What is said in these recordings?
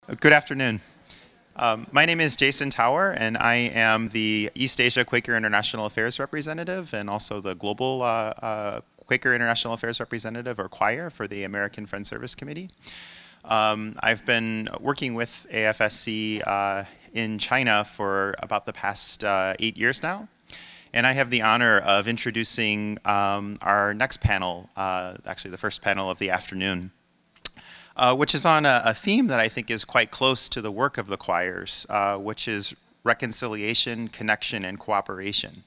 Good afternoon. My name is Jason Tower, and I am the East Asia Quaker International Affairs Representative and also the Global Quaker International Affairs Representative, or choir, for the American Friends Service Committee. I've been working with AFSC in China for about the past 8 years now. And I have the honor of introducing our next panel, actually the first panel of the afternoon, which is on a theme that I think is quite close to the work of the choirs, which is reconciliation, connection, and cooperation.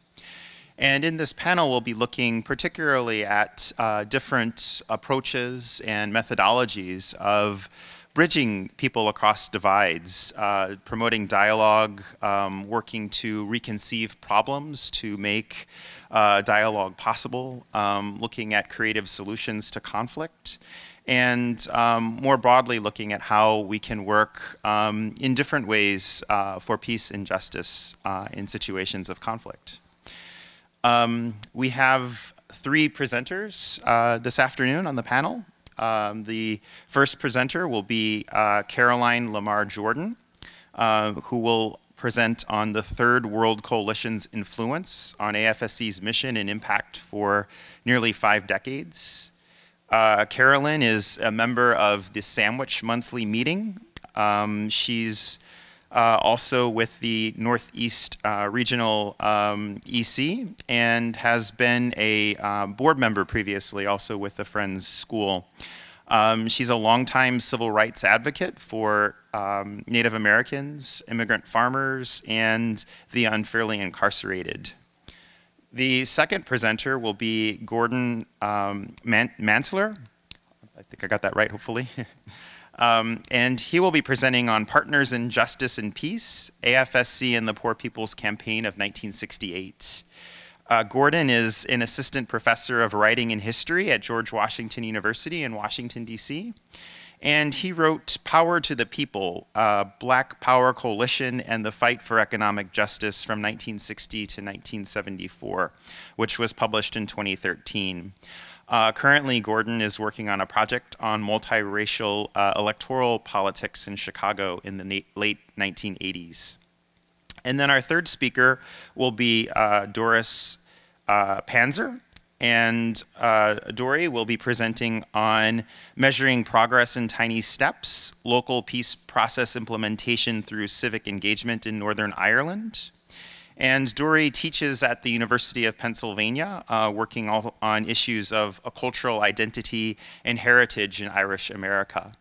And in this panel, we'll be looking particularly at different approaches and methodologies of bridging people across divides, promoting dialogue, working to reconceive problems to make dialogue possible, looking at creative solutions to conflict, and more broadly looking at how we can work in different ways for peace and justice in situations of conflict. We have 3 presenters this afternoon on the panel. The first presenter will be Carolyne Lamar Jordan, who will present on the Third World Coalition's influence on AFSC's mission and impact for nearly 5 decades. Carolyne is a member of the Sandwich Monthly Meeting. She's also with the Northeast Regional EC and has been a board member previously, also with the Friends School. She's a longtime civil rights advocate for Native Americans, immigrant farmers, and the unfairly incarcerated. The second presenter will be Gordon Mantler. I think I got that right, hopefully. And he will be presenting on Partners in Justice and Peace, AFSC and the Poor People's Campaign of 1968. Gordon is an assistant professor of writing and history at George Washington University in Washington, D.C. And he wrote Power to the People, Black Power Coalition and the Fight for Economic Justice from 1960 to 1974, which was published in 2013. Currently, Gordon is working on a project on multiracial electoral politics in Chicago in the late 1980s. And then our third speaker will be Doris Panzer. And Dory will be presenting on measuring progress in tiny steps, local peace process implementation through civic engagement in Northern Ireland. And Dory teaches at the University of Pennsylvania, working on issues of cultural identity and heritage in Irish America.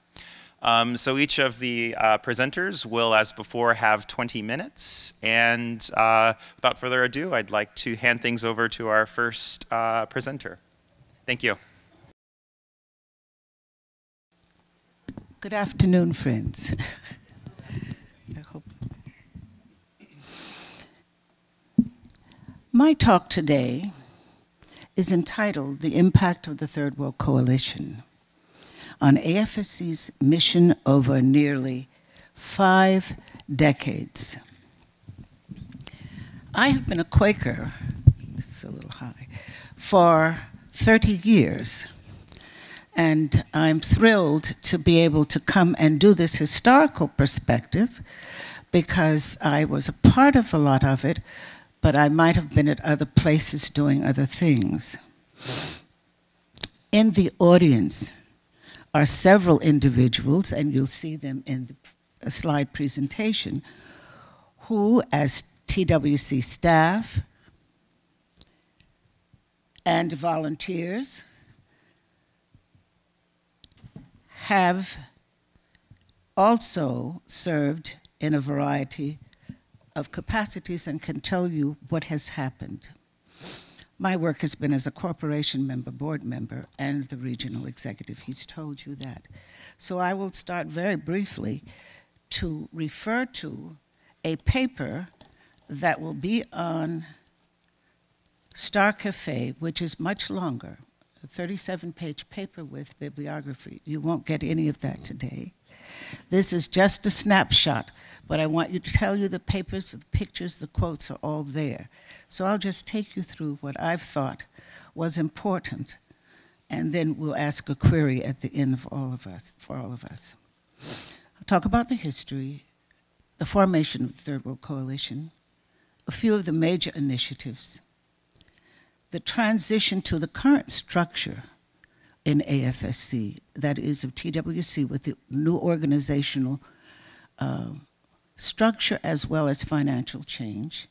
So each of the presenters will, as before, have 20 minutes. And without further ado, I'd like to hand things over to our first presenter. Thank you. Good afternoon, friends. My talk today is entitled The Impact of the Third World Coalition on AFSC's mission over nearly 5 decades. I have been a Quaker, this is a little high, for 30 years. And I'm thrilled to be able to come and do this historical perspective because I was a part of a lot of it, but I might have been at other places doing other things. In the audience are several individuals, and you'll see them in the slide presentation, who, as TWC staff and volunteers, have also served in a variety of capacities and can tell you what has happened. My work has been as a corporation member, board member, and the regional executive. He's told you that. So I will start very briefly to refer to a paper that will be on Star Cafe, which is much longer, a 37-page paper with bibliography. You won't get any of that today. This is just a snapshot, but I want you to tell you the papers, the pictures, the quotes are all there. So I'll just take you through what I've thought was important, and then we'll ask a query at the end of all of us, for all of us. talk about the history, the formation of the Third World Coalition, a few of the major initiatives, the transition to the current structure in AFSC, that is of TWC, with the new organizational structure as well as financial change,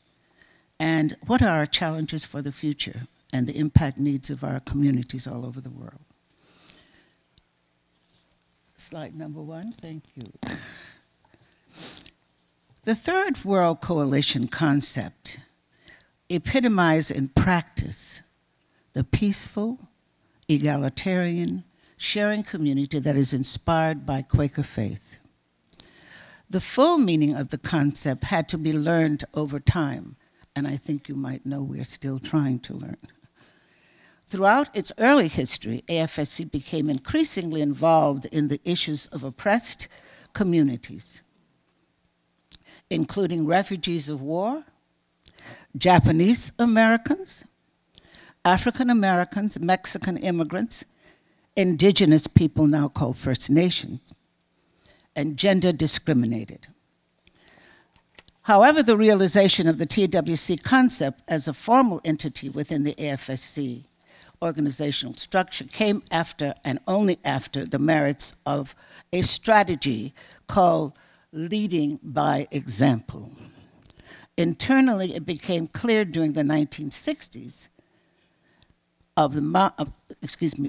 and what are our challenges for the future and the impact needs of our communities all over the world. Slide number 1, thank you. The Third World Coalition concept epitomized in practice the peaceful, egalitarian, sharing community that is inspired by Quaker faith. The full meaning of the concept had to be learned over time, and I think you might know we're still trying to learn. Throughout its early history, AFSC became increasingly involved in the issues of oppressed communities, including refugees of war, Japanese Americans, African Americans, Mexican immigrants, indigenous people now called First Nations, and gender discriminated. However, the realization of the TWC concept as a formal entity within the AFSC organizational structure came after and only after the merits of a strategy called leading by example. Internally, it became clear during the 1960s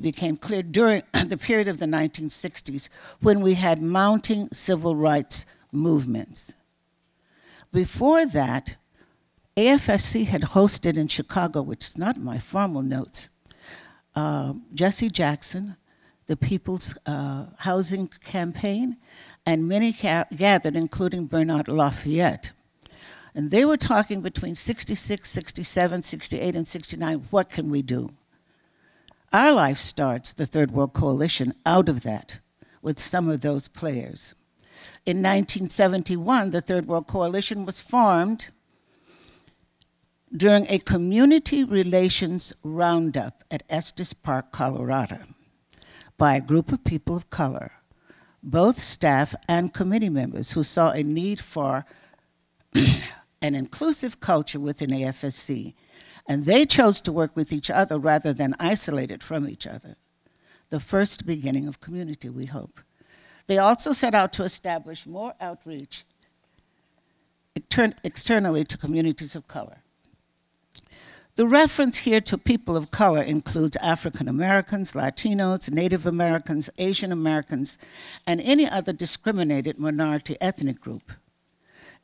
became clear during the period of the 1960s when we had mounting civil rights movements. Before that, AFSC had hosted in Chicago, which is not in my formal notes, Jesse Jackson, the People's Housing Campaign, and many gathered, including Bernard Lafayette. And they were talking between 66, 67, 68, and 69, what can we do? Our life starts, the Third World Coalition, out of that, with some of those players. In 1971, the Third World Coalition was formed during a community relations roundup at Estes Park, Colorado, by a group of people of color, both staff and committee members who saw a need for an inclusive culture within AFSC, and they chose to work with each other rather than isolated from each other. The first beginning of community, we hope. They also set out to establish more outreach externally to communities of color. The reference here to people of color includes African Americans, Latinos, Native Americans, Asian Americans, and any other discriminated minority ethnic group.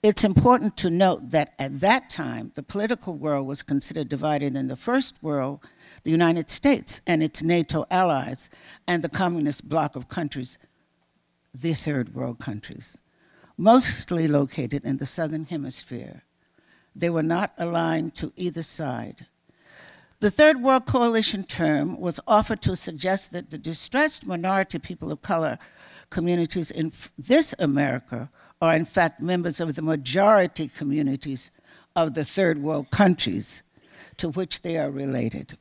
It's important to note that at that time, the political world was considered divided in the first world, the United States and its NATO allies, and the communist bloc of countries, the third world countries, mostly located in the Southern Hemisphere. They were not aligned to either side. The Third World Coalition term was offered to suggest that the distressed minority people of color communities in this America are in fact members of the majority communities of the third world countries to which they are related.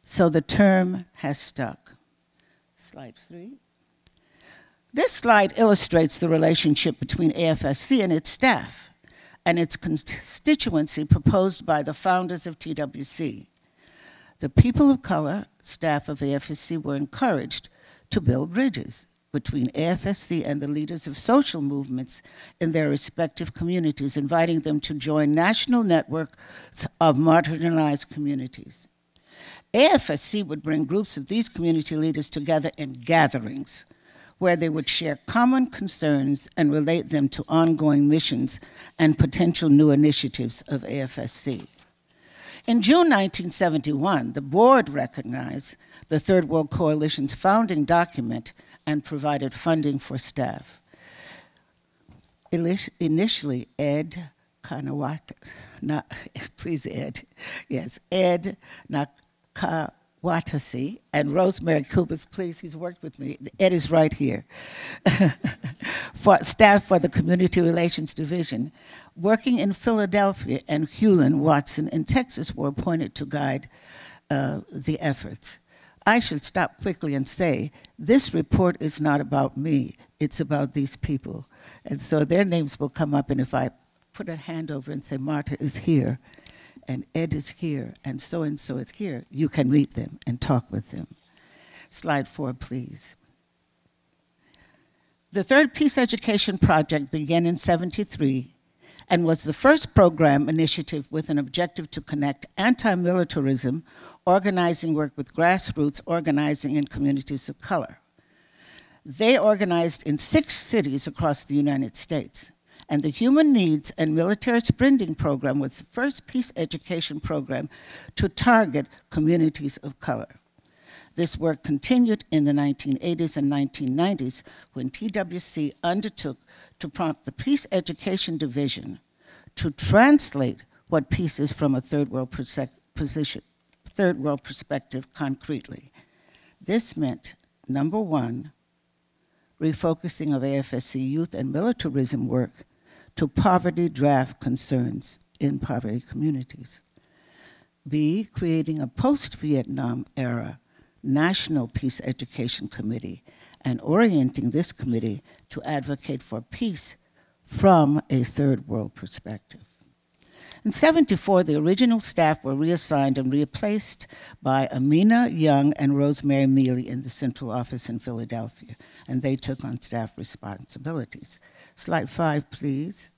So the term has stuck. Slide 3. This slide illustrates the relationship between AFSC and its staff and its constituency proposed by the founders of TWC. The people of color, staff of AFSC, were encouraged to build bridges between AFSC and the leaders of social movements in their respective communities, inviting them to join national networks of marginalized communities. AFSC would bring groups of these community leaders together in gatherings where they would share common concerns and relate them to ongoing missions and potential new initiatives of AFSC. In June 1971, the board recognized the Third World Coalition's founding document and provided funding for staff. Initially, Ed, please Ed, yes, Ed Nakawatasi and Rosemary Kubas, please, he's worked with me, Ed is right here, for staff for the Community Relations Division, working in Philadelphia, and Hewlin Watson in Texas were appointed to guide the efforts. I should stop quickly and say, this report is not about me. it's about these people. And so their names will come up, and if I put a hand over and say, Marta is here, and Ed is here, and so is here, you can meet them and talk with them. Slide 4, please. The third Peace Education Project began in '73 and was the first program initiative with an objective to connect anti-militarism, organizing work with grassroots organizing in communities of color. They organized in 6 cities across the United States, and the Human Needs and Military Spending Program was the first peace education program to target communities of color. This work continued in the 1980s and 1990s when TWC undertook to prompt the Peace Education Division to translate what peace is from a third world perspective concretely. This meant, number 1, refocusing of AFSC youth and militarism work to poverty draft concerns in poverty communities. B, creating a post-Vietnam era National Peace Education Committee and orienting this committee to advocate for peace from a third world perspective. In '74, the original staff were reassigned and replaced by Amina Young and Rosemary Mealy in the central office in Philadelphia, and they took on staff responsibilities. Slide 5, please.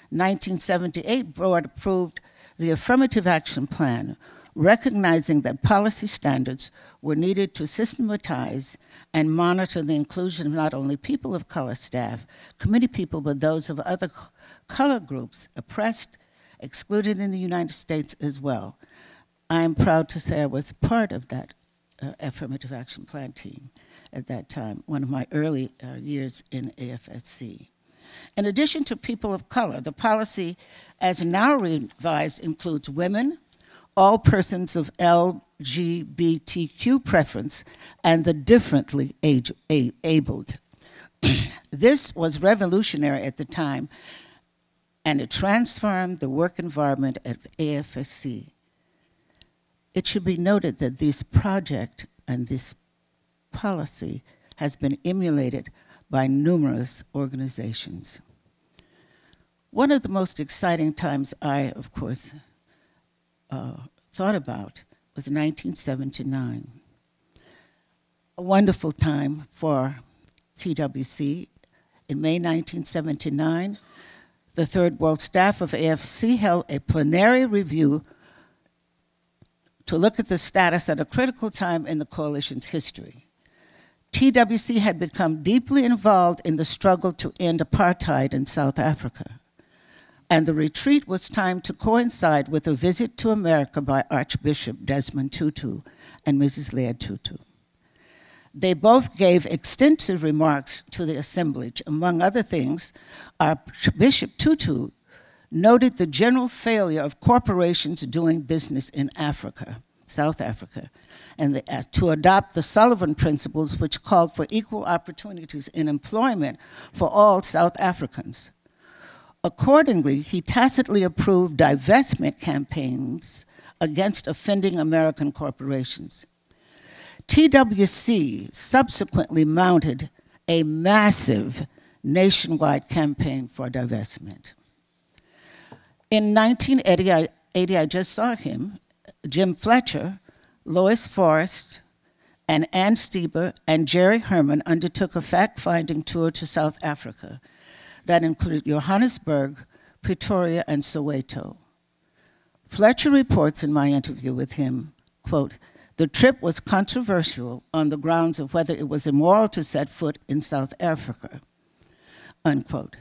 1978, Board approved the Affirmative Action Plan, recognizing that policy standards were needed to systematize and monitor the inclusion of not only people of color staff, committee people, but those of other color groups, oppressed, excluded in the United States as well. I am proud to say I was part of that Affirmative Action Plan team at that time, one of my early years in AFSC. In addition to people of color, the policy as now revised includes women, all persons of LGBTQ preference, and the differently abled. This was revolutionary at the time, and it transformed the work environment at AFSC. It should be noted that this project and this policy has been emulated by numerous organizations. One of the most exciting times I, of course, thought about was 1979. A wonderful time for TWC. In May 1979, the Third World staff of AFC held a plenary review to look at the status at a critical time in the coalition's history. TWC had become deeply involved in the struggle to end apartheid in South Africa, and the retreat was timed to coincide with a visit to America by Archbishop Desmond Tutu and Mrs. Laird Tutu. They both gave extensive remarks to the assemblage. Among other things, Archbishop Tutu noted the general failure of corporations doing business in Africa, South Africa, and to adopt the Sullivan principles, which called for equal opportunities in employment for all South Africans. Accordingly, he tacitly approved divestment campaigns against offending American corporations. TWC subsequently mounted a massive nationwide campaign for divestment. In 1980, I just saw him, Jim Fletcher, Lois Forrest, and Ann Stieber and Jerry Herman undertook a fact-finding tour to South Africa that included Johannesburg, Pretoria, and Soweto. Fletcher reports in my interview with him, quote, "The trip was controversial on the grounds of whether it was immoral to set foot in South Africa," unquote.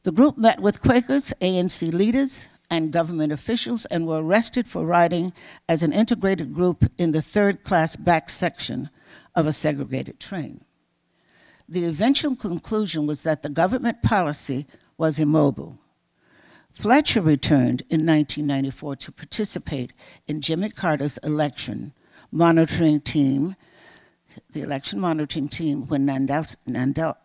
The group met with Quakers, ANC leaders, and government officials and were arrested for riding as an integrated group in the third-class back section of a segregated train. The eventual conclusion was that the government policy was immobile. Fletcher returned in 1994 to participate in Jimmy Carter's election monitoring team, the election monitoring team when Nelson Mandela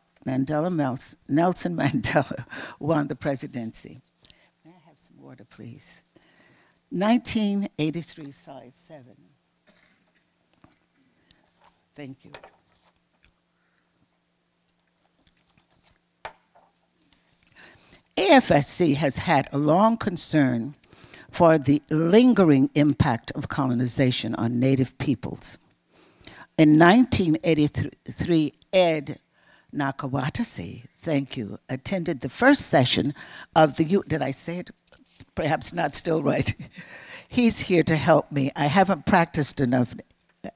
won the presidency. May I have some water, please? 1983, slide 7. Thank you. AFSC has had a long concern for the lingering impact of colonization on Native peoples. In 1983, Ed Nakawatasi, thank you, attended the first session of the did I say it? Perhaps not still right. He's here to help me. I haven't practiced enough.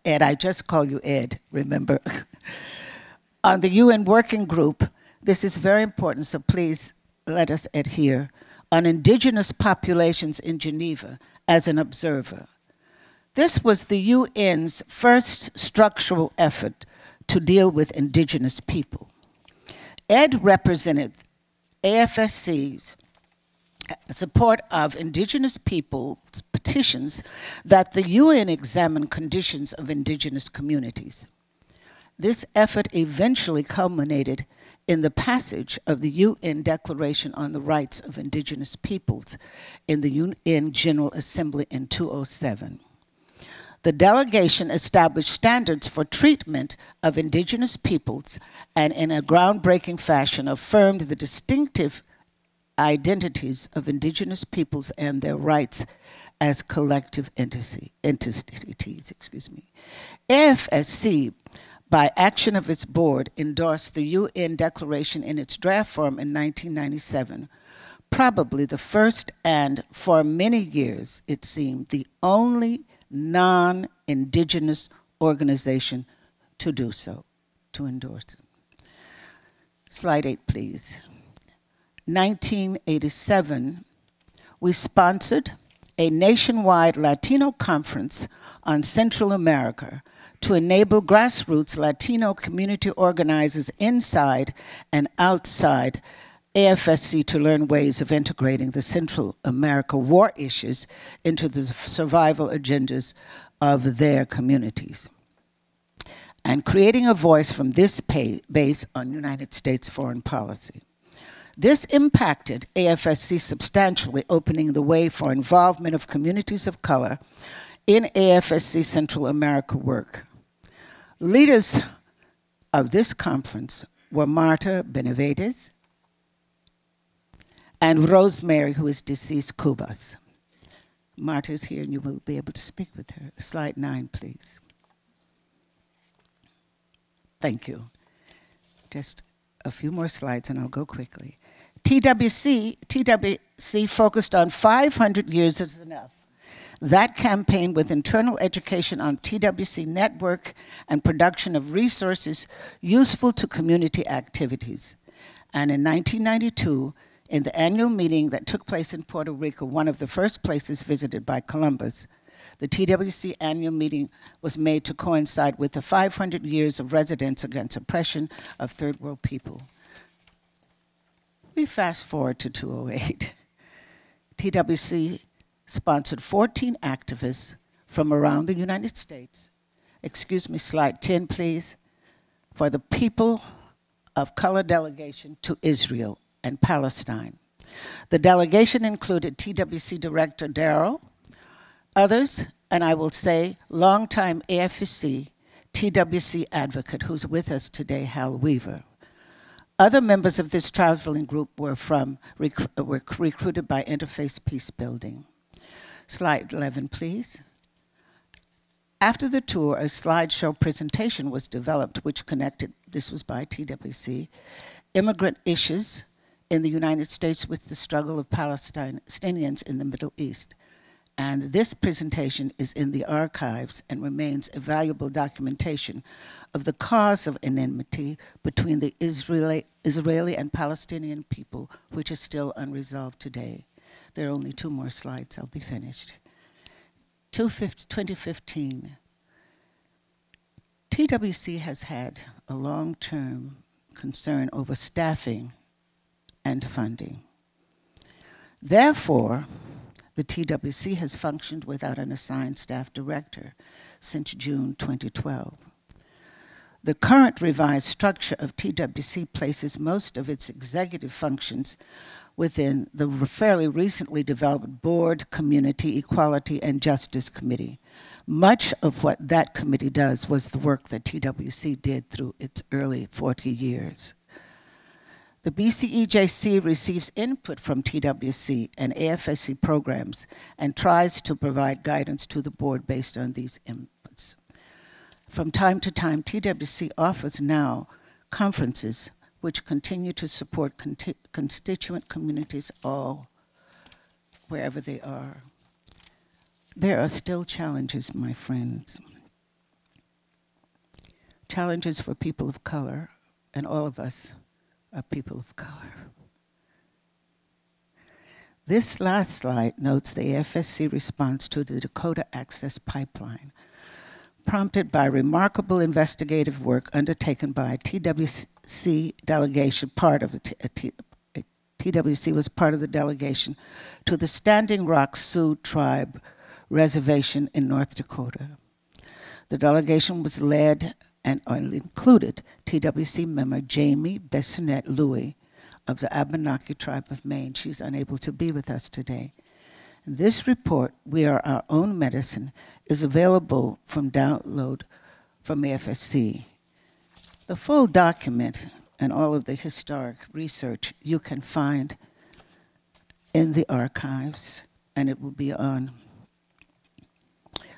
Ed, I just call you Ed, remember? On the UN Working Group, this is very important, so please let us adhere, on indigenous populations in Geneva as an observer. This was the UN's first structural effort to deal with indigenous people. Ed represented AFSC's support of indigenous people's petitions that the UN examine conditions of indigenous communities. This effort eventually culminated in the passage of the UN Declaration on the Rights of Indigenous Peoples in the UN General Assembly in 2007. The delegation established standards for treatment of indigenous peoples and in a groundbreaking fashion affirmed the distinctive identities of indigenous peoples and their rights as collective entities. AFSC, by action of its board, endorsed the UN Declaration in its draft form in 1997, probably the first and, for many years, it seemed, the only non-indigenous organization to do so, to endorse it. Slide 8, please. 1987, we sponsored a nationwide Latino conference on Central America to enable grassroots Latino community organizers inside and outside AFSC to learn ways of integrating the Central America war issues into the survival agendas of their communities, and creating a voice from this base on United States foreign policy. This impacted AFSC substantially, opening the way for involvement of communities of color in AFSC Central America work. Leaders of this conference were Marta Benavides and Rosemary, who is deceased, Cubas. Marta is here and you will be able to speak with her. Slide 9, please. Thank you. Just a few more slides and I'll go quickly. TWC focused on 500 years is enough. That campaign with internal education on TWC network and production of resources useful to community activities. And in 1992, in the annual meeting that took place in Puerto Rico, one of the first places visited by Columbus, the TWC annual meeting was made to coincide with the 500 years of residence against oppression of third world people. We fast forward to 2008. TWC sponsored 14 activists from around the United States. Excuse me, slide 10, please. For the people of color delegation to Israel and Palestine. The delegation included TWC Director Darrell, others, and I will say longtime AFSC TWC advocate who's with us today, Hal Weaver. Other members of this traveling group were recruited by Interface Peace Building. Slide 11, please. After the tour, a slideshow presentation was developed which connected, this was by TWC, immigrant issues in the United States with the struggle of Palestinians in the Middle East. And this presentation is in the archives and remains a valuable documentation of the cause of enmity between the Israeli and Palestinian people, which is still unresolved today. There are only 2 more slides, I'll be finished. 2015, TWC has had a long-term concern over staffing and funding. Therefore, the TWC has functioned without an assigned staff director since June 2012. The current revised structure of TWC places most of its executive functions within the fairly recently developed Board Community Equality and Justice Committee. Much of what that committee does was the work that TWC did through its early 40 years. The BCEJC receives input from TWC and AFSC programs and tries to provide guidance to the board based on these inputs. From time to time, TWC offers now conferences which continue to support constituent communities all wherever they are. There are still challenges, my friends. Challenges for people of color, and all of us are people of color. This last slide notes the AFSC response to the Dakota Access Pipeline, prompted by remarkable investigative work undertaken by a TWC delegation, TWC was part of the delegation to the Standing Rock Sioux Tribe Reservation in North Dakota. The delegation was led and included TWC member Jamie Bissonette-Louis of the Abenaki Tribe of Maine. She's unable to be with us today. This report, We Are Our Own Medicine, is available from download from AFSC. The full document and all of the historic research you can find in the archives, and it will be on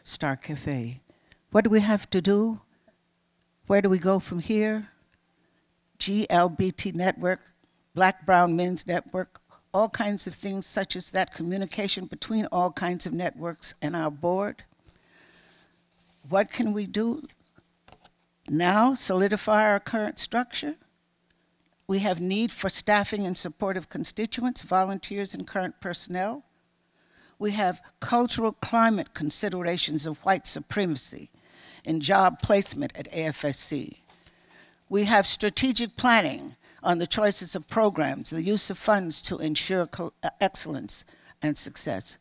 Star Cafe. What do we have to do? Where do we go from here? GLBT Network, Black Brown Men's Network, all kinds of things such as that, communication between all kinds of networks and our board. What can we do now? Solidify our current structure. We have need for staffing and support of constituents, volunteers, and current personnel. We have cultural climate considerations of white supremacy in job placement at AFSC. We have strategic planning on the choices of programs, the use of funds to ensure excellence and success.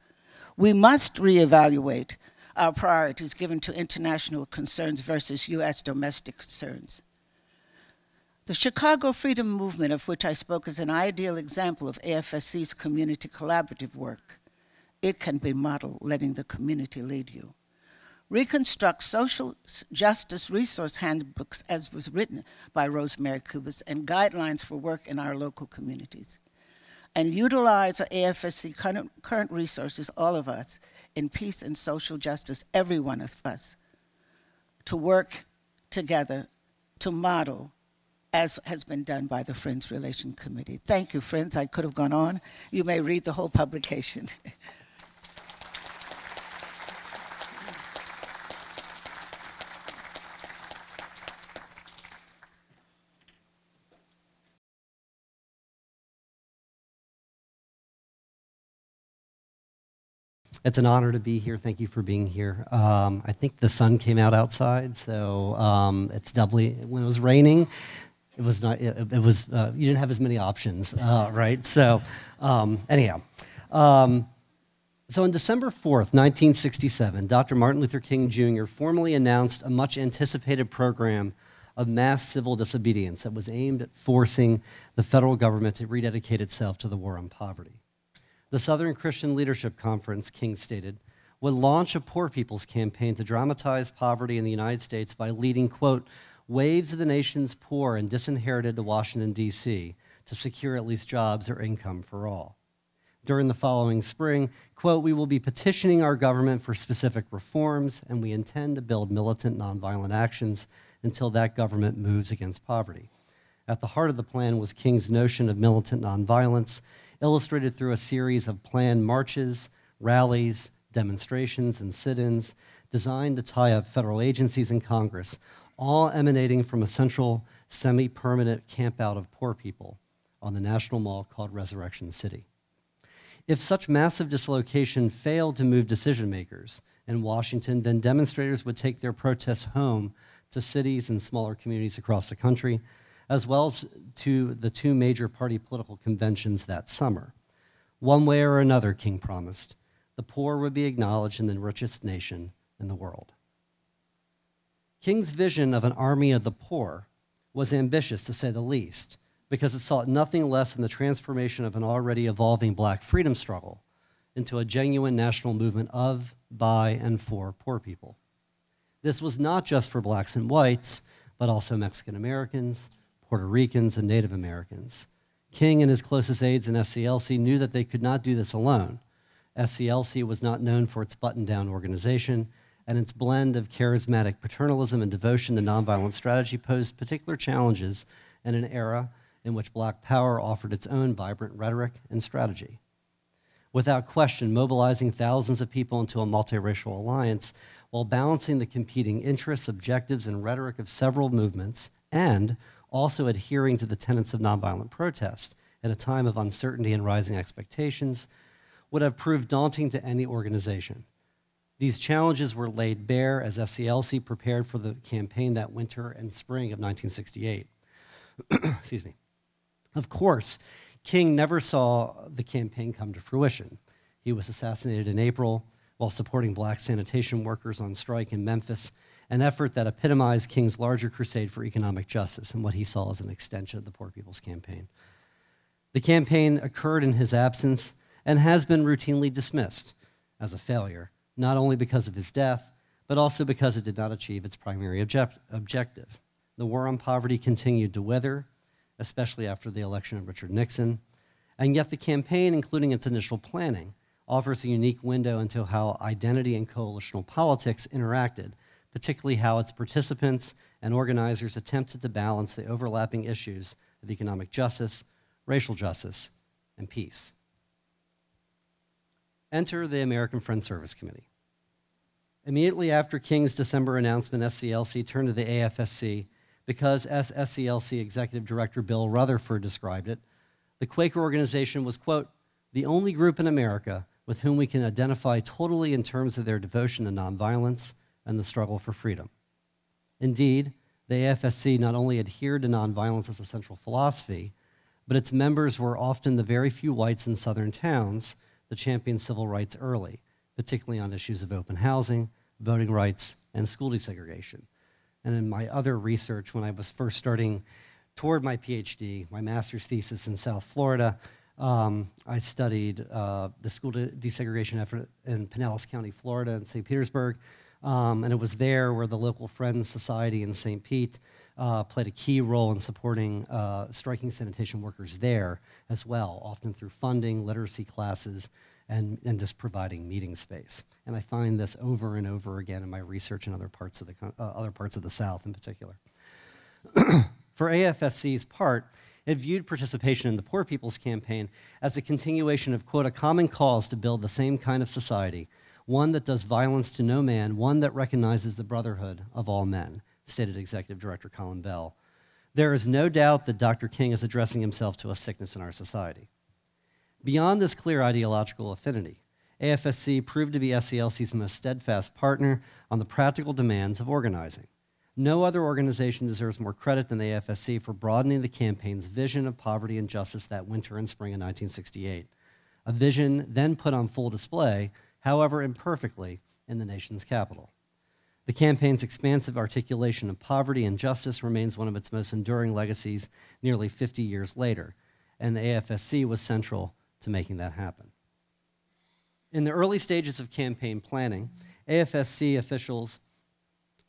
We must reevaluate our priorities given to international concerns versus US domestic concerns. The Chicago Freedom Movement, of which I spoke, is an ideal example of AFSC's community collaborative work. It can be modeled, letting the community lead you. Reconstruct social justice resource handbooks, as was written by Rosemary Kubas, and guidelines for work in our local communities. And utilize the AFSC current resources, all of us, in peace and social justice, every one of us, to work together to model, as has been done by the Friends Relation Committee. Thank you, friends. I could have gone on. You may read the whole publication. It's an honor to be here. Thank you for being here. I think the sun came out outside, so it's doubly, when it was raining, it was not, it was, you didn't have as many options, right? So anyhow, so on December 4th, 1967, Dr. Martin Luther King Jr. formally announced a much anticipated program of mass civil disobedience that was aimed at forcing the federal government to rededicate itself to the war on poverty. The Southern Christian Leadership Conference, King stated, would launch a poor people's campaign to dramatize poverty in the United States by leading, quote, waves of the nation's poor and disinherited to Washington, D.C. to secure at least jobs or income for all. During the following spring, quote, we will be petitioning our government for specific reforms, and we intend to build militant nonviolent actions until that government moves against poverty. At the heart of the plan was King's notion of militant nonviolence, illustrated through a series of planned marches, rallies, demonstrations, and sit-ins designed to tie up federal agencies and Congress, all emanating from a central semi-permanent campout of poor people on the National Mall called Resurrection City. If such massive dislocation failed to move decision makers in Washington, then demonstrators would take their protests home to cities and smaller communities across the country, as well as to the two major party political conventions that summer. One way or another, King promised, the poor would be acknowledged in the richest nation in the world. King's vision of an army of the poor was ambitious, to say the least, because it sought nothing less than the transformation of an already evolving black freedom struggle into a genuine national movement of, by, and for poor people. This was not just for blacks and whites, but also Mexican Americans, Puerto Ricans, and Native Americans. King and his closest aides in SCLC knew that they could not do this alone. SCLC was not known for its button-down organization, and its blend of charismatic paternalism and devotion to nonviolent strategy posed particular challenges in an era in which Black power offered its own vibrant rhetoric and strategy. Without question, mobilizing thousands of people into a multiracial alliance while balancing the competing interests, objectives, and rhetoric of several movements, and also adhering to the tenets of nonviolent protest in a time of uncertainty and rising expectations, would have proved daunting to any organization. These challenges were laid bare as SCLC prepared for the campaign that winter and spring of 1968. Excuse me. Of course, King never saw the campaign come to fruition. He was assassinated in April while supporting Black sanitation workers on strike in Memphis, an effort that epitomized King's larger crusade for economic justice and what he saw as an extension of the Poor People's Campaign. The campaign occurred in his absence and has been routinely dismissed as a failure, not only because of his death, but also because it did not achieve its primary objective. The war on poverty continued to wither, especially after the election of Richard Nixon, and yet the campaign, including its initial planning, offers a unique window into how identity and coalitional politics interacted, particularly how its participants and organizers attempted to balance the overlapping issues of economic justice, racial justice, and peace. Enter the American Friends Service Committee. Immediately after King's December announcement, SCLC turned to the AFSC because, as SCLC Executive Director Bill Rutherford described it, the Quaker organization was, quote, the only group in America with whom we can identify totally in terms of their devotion to nonviolence and the struggle for freedom. Indeed, the AFSC not only adhered to nonviolence as a central philosophy, but its members were often the very few whites in southern towns that championed civil rights early, particularly on issues of open housing, voting rights, and school desegregation. And in my other research, when I was first starting toward my Ph.D., my master's thesis in South Florida, I studied the school desegregation effort in Pinellas County, Florida, and St. Petersburg. And it was there where the local Friends Society in St. Pete played a key role in supporting striking sanitation workers there as well, often through funding, literacy classes, and just providing meeting space. And I find this over and over again in my research in other parts of the South in particular. For AFSC's part, it viewed participation in the Poor People's Campaign as a continuation of, quote, a common cause to build the same kind of society, one that does violence to no man, one that recognizes the brotherhood of all men, stated Executive Director Colin Bell. There is no doubt that Dr. King is addressing himself to a sickness in our society. Beyond this clear ideological affinity, AFSC proved to be SCLC's most steadfast partner on the practical demands of organizing. No other organization deserves more credit than the AFSC for broadening the campaign's vision of poverty and justice that winter and spring of 1968, a vision then put on full display, however imperfectly, in the nation's capital. The campaign's expansive articulation of poverty and justice remains one of its most enduring legacies nearly 50 years later, and the AFSC was central to making that happen. In the early stages of campaign planning, AFSC officials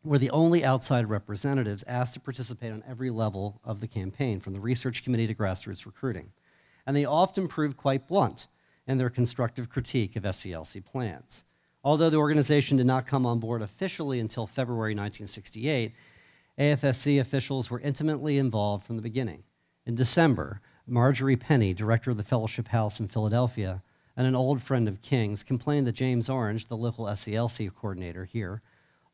were the only outside representatives asked to participate on every level of the campaign, from the research committee to grassroots recruiting. And they often proved quite blunt in their constructive critique of SCLC plans. Although the organization did not come on board officially until February 1968, AFSC officials were intimately involved from the beginning. In December, Marjorie Penny, director of the Fellowship House in Philadelphia, and an old friend of King's, complained that James Orange, the local SCLC coordinator here,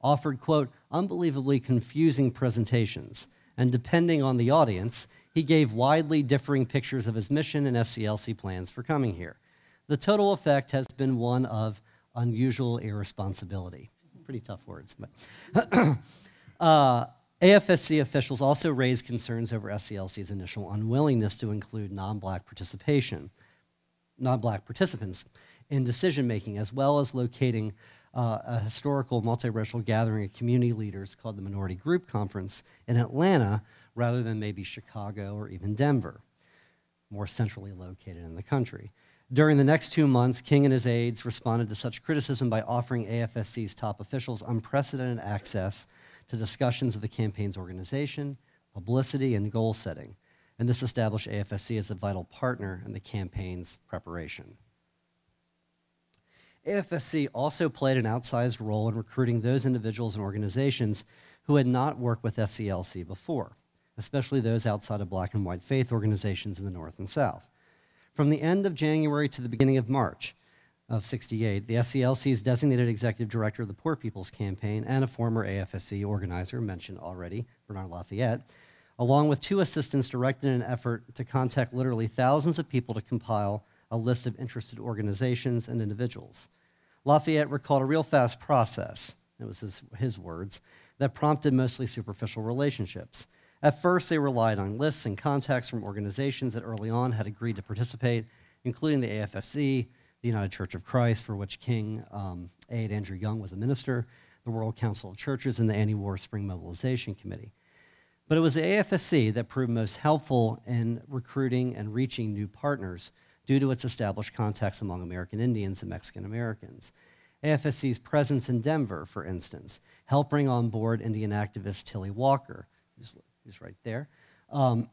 offered, quote, unbelievably confusing presentations, and depending on the audience, he gave widely differing pictures of his mission and SCLC plans for coming here. The total effect has been one of unusual irresponsibility. Pretty tough words, but AFSC officials also raised concerns over SCLC's initial unwillingness to include non-Black participants in decision-making, as well as locating a historical multiracial gathering of community leaders called the Minority Group Conference in Atlanta, rather than maybe Chicago or even Denver, more centrally located in the country. During the next 2 months, King and his aides responded to such criticism by offering AFSC's top officials unprecedented access to discussions of the campaign's organization, publicity, and goal setting. and this established AFSC as a vital partner in the campaign's preparation. AFSC also played an outsized role in recruiting those individuals and organizations who had not worked with SCLC before, especially those outside of black and white faith organizations in the North and South. From the end of January to the beginning of March of '68, the SCLC's designated executive director of the Poor People's Campaign and a former AFSC organizer, mentioned already, Bernard Lafayette, along with 2 assistants, directed an effort to contact literally thousands of people to compile a list of interested organizations and individuals. Lafayette recalled a real fast process, it was his words, that prompted mostly superficial relationships. At first, they relied on lists and contacts from organizations that early on had agreed to participate, including the AFSC, the United Church of Christ, for which King Aide Andrew Young was a minister, the World Council of Churches, and the Anti-War Spring Mobilization Committee. But it was the AFSC that proved most helpful in recruiting and reaching new partners due to its established contacts among American Indians and Mexican Americans. AFSC's presence in Denver, for instance, helped bring on board Indian activist Tillie Walker, who's right there, and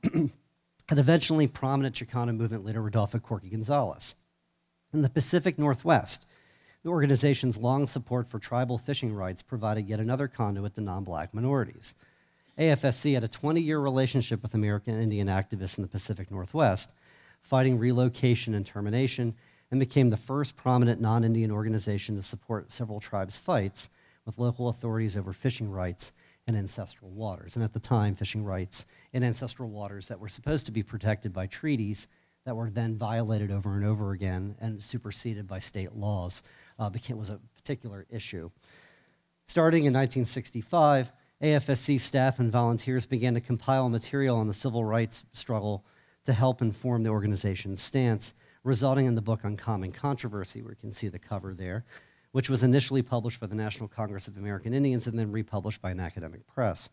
eventually prominent Chicano movement leader Rodolfo Corky Gonzalez. In the Pacific Northwest, the organization's long support for tribal fishing rights provided yet another conduit to non-black minorities. AFSC had a 20-year relationship with American Indian activists in the Pacific Northwest, fighting relocation and termination, and became the first prominent non-Indian organization to support several tribes' fights with local authorities over fishing rights in ancestral waters. And at the time, fishing rights in ancestral waters that were supposed to be protected by treaties that were then violated over and over again and superseded by state laws was a particular issue. Starting in 1965, AFSC staff and volunteers began to compile material on the civil rights struggle to help inform the organization's stance, resulting in the book Uncommon Controversy, where you can see the cover there, which was initially published by the National Congress of American Indians and then republished by an academic press.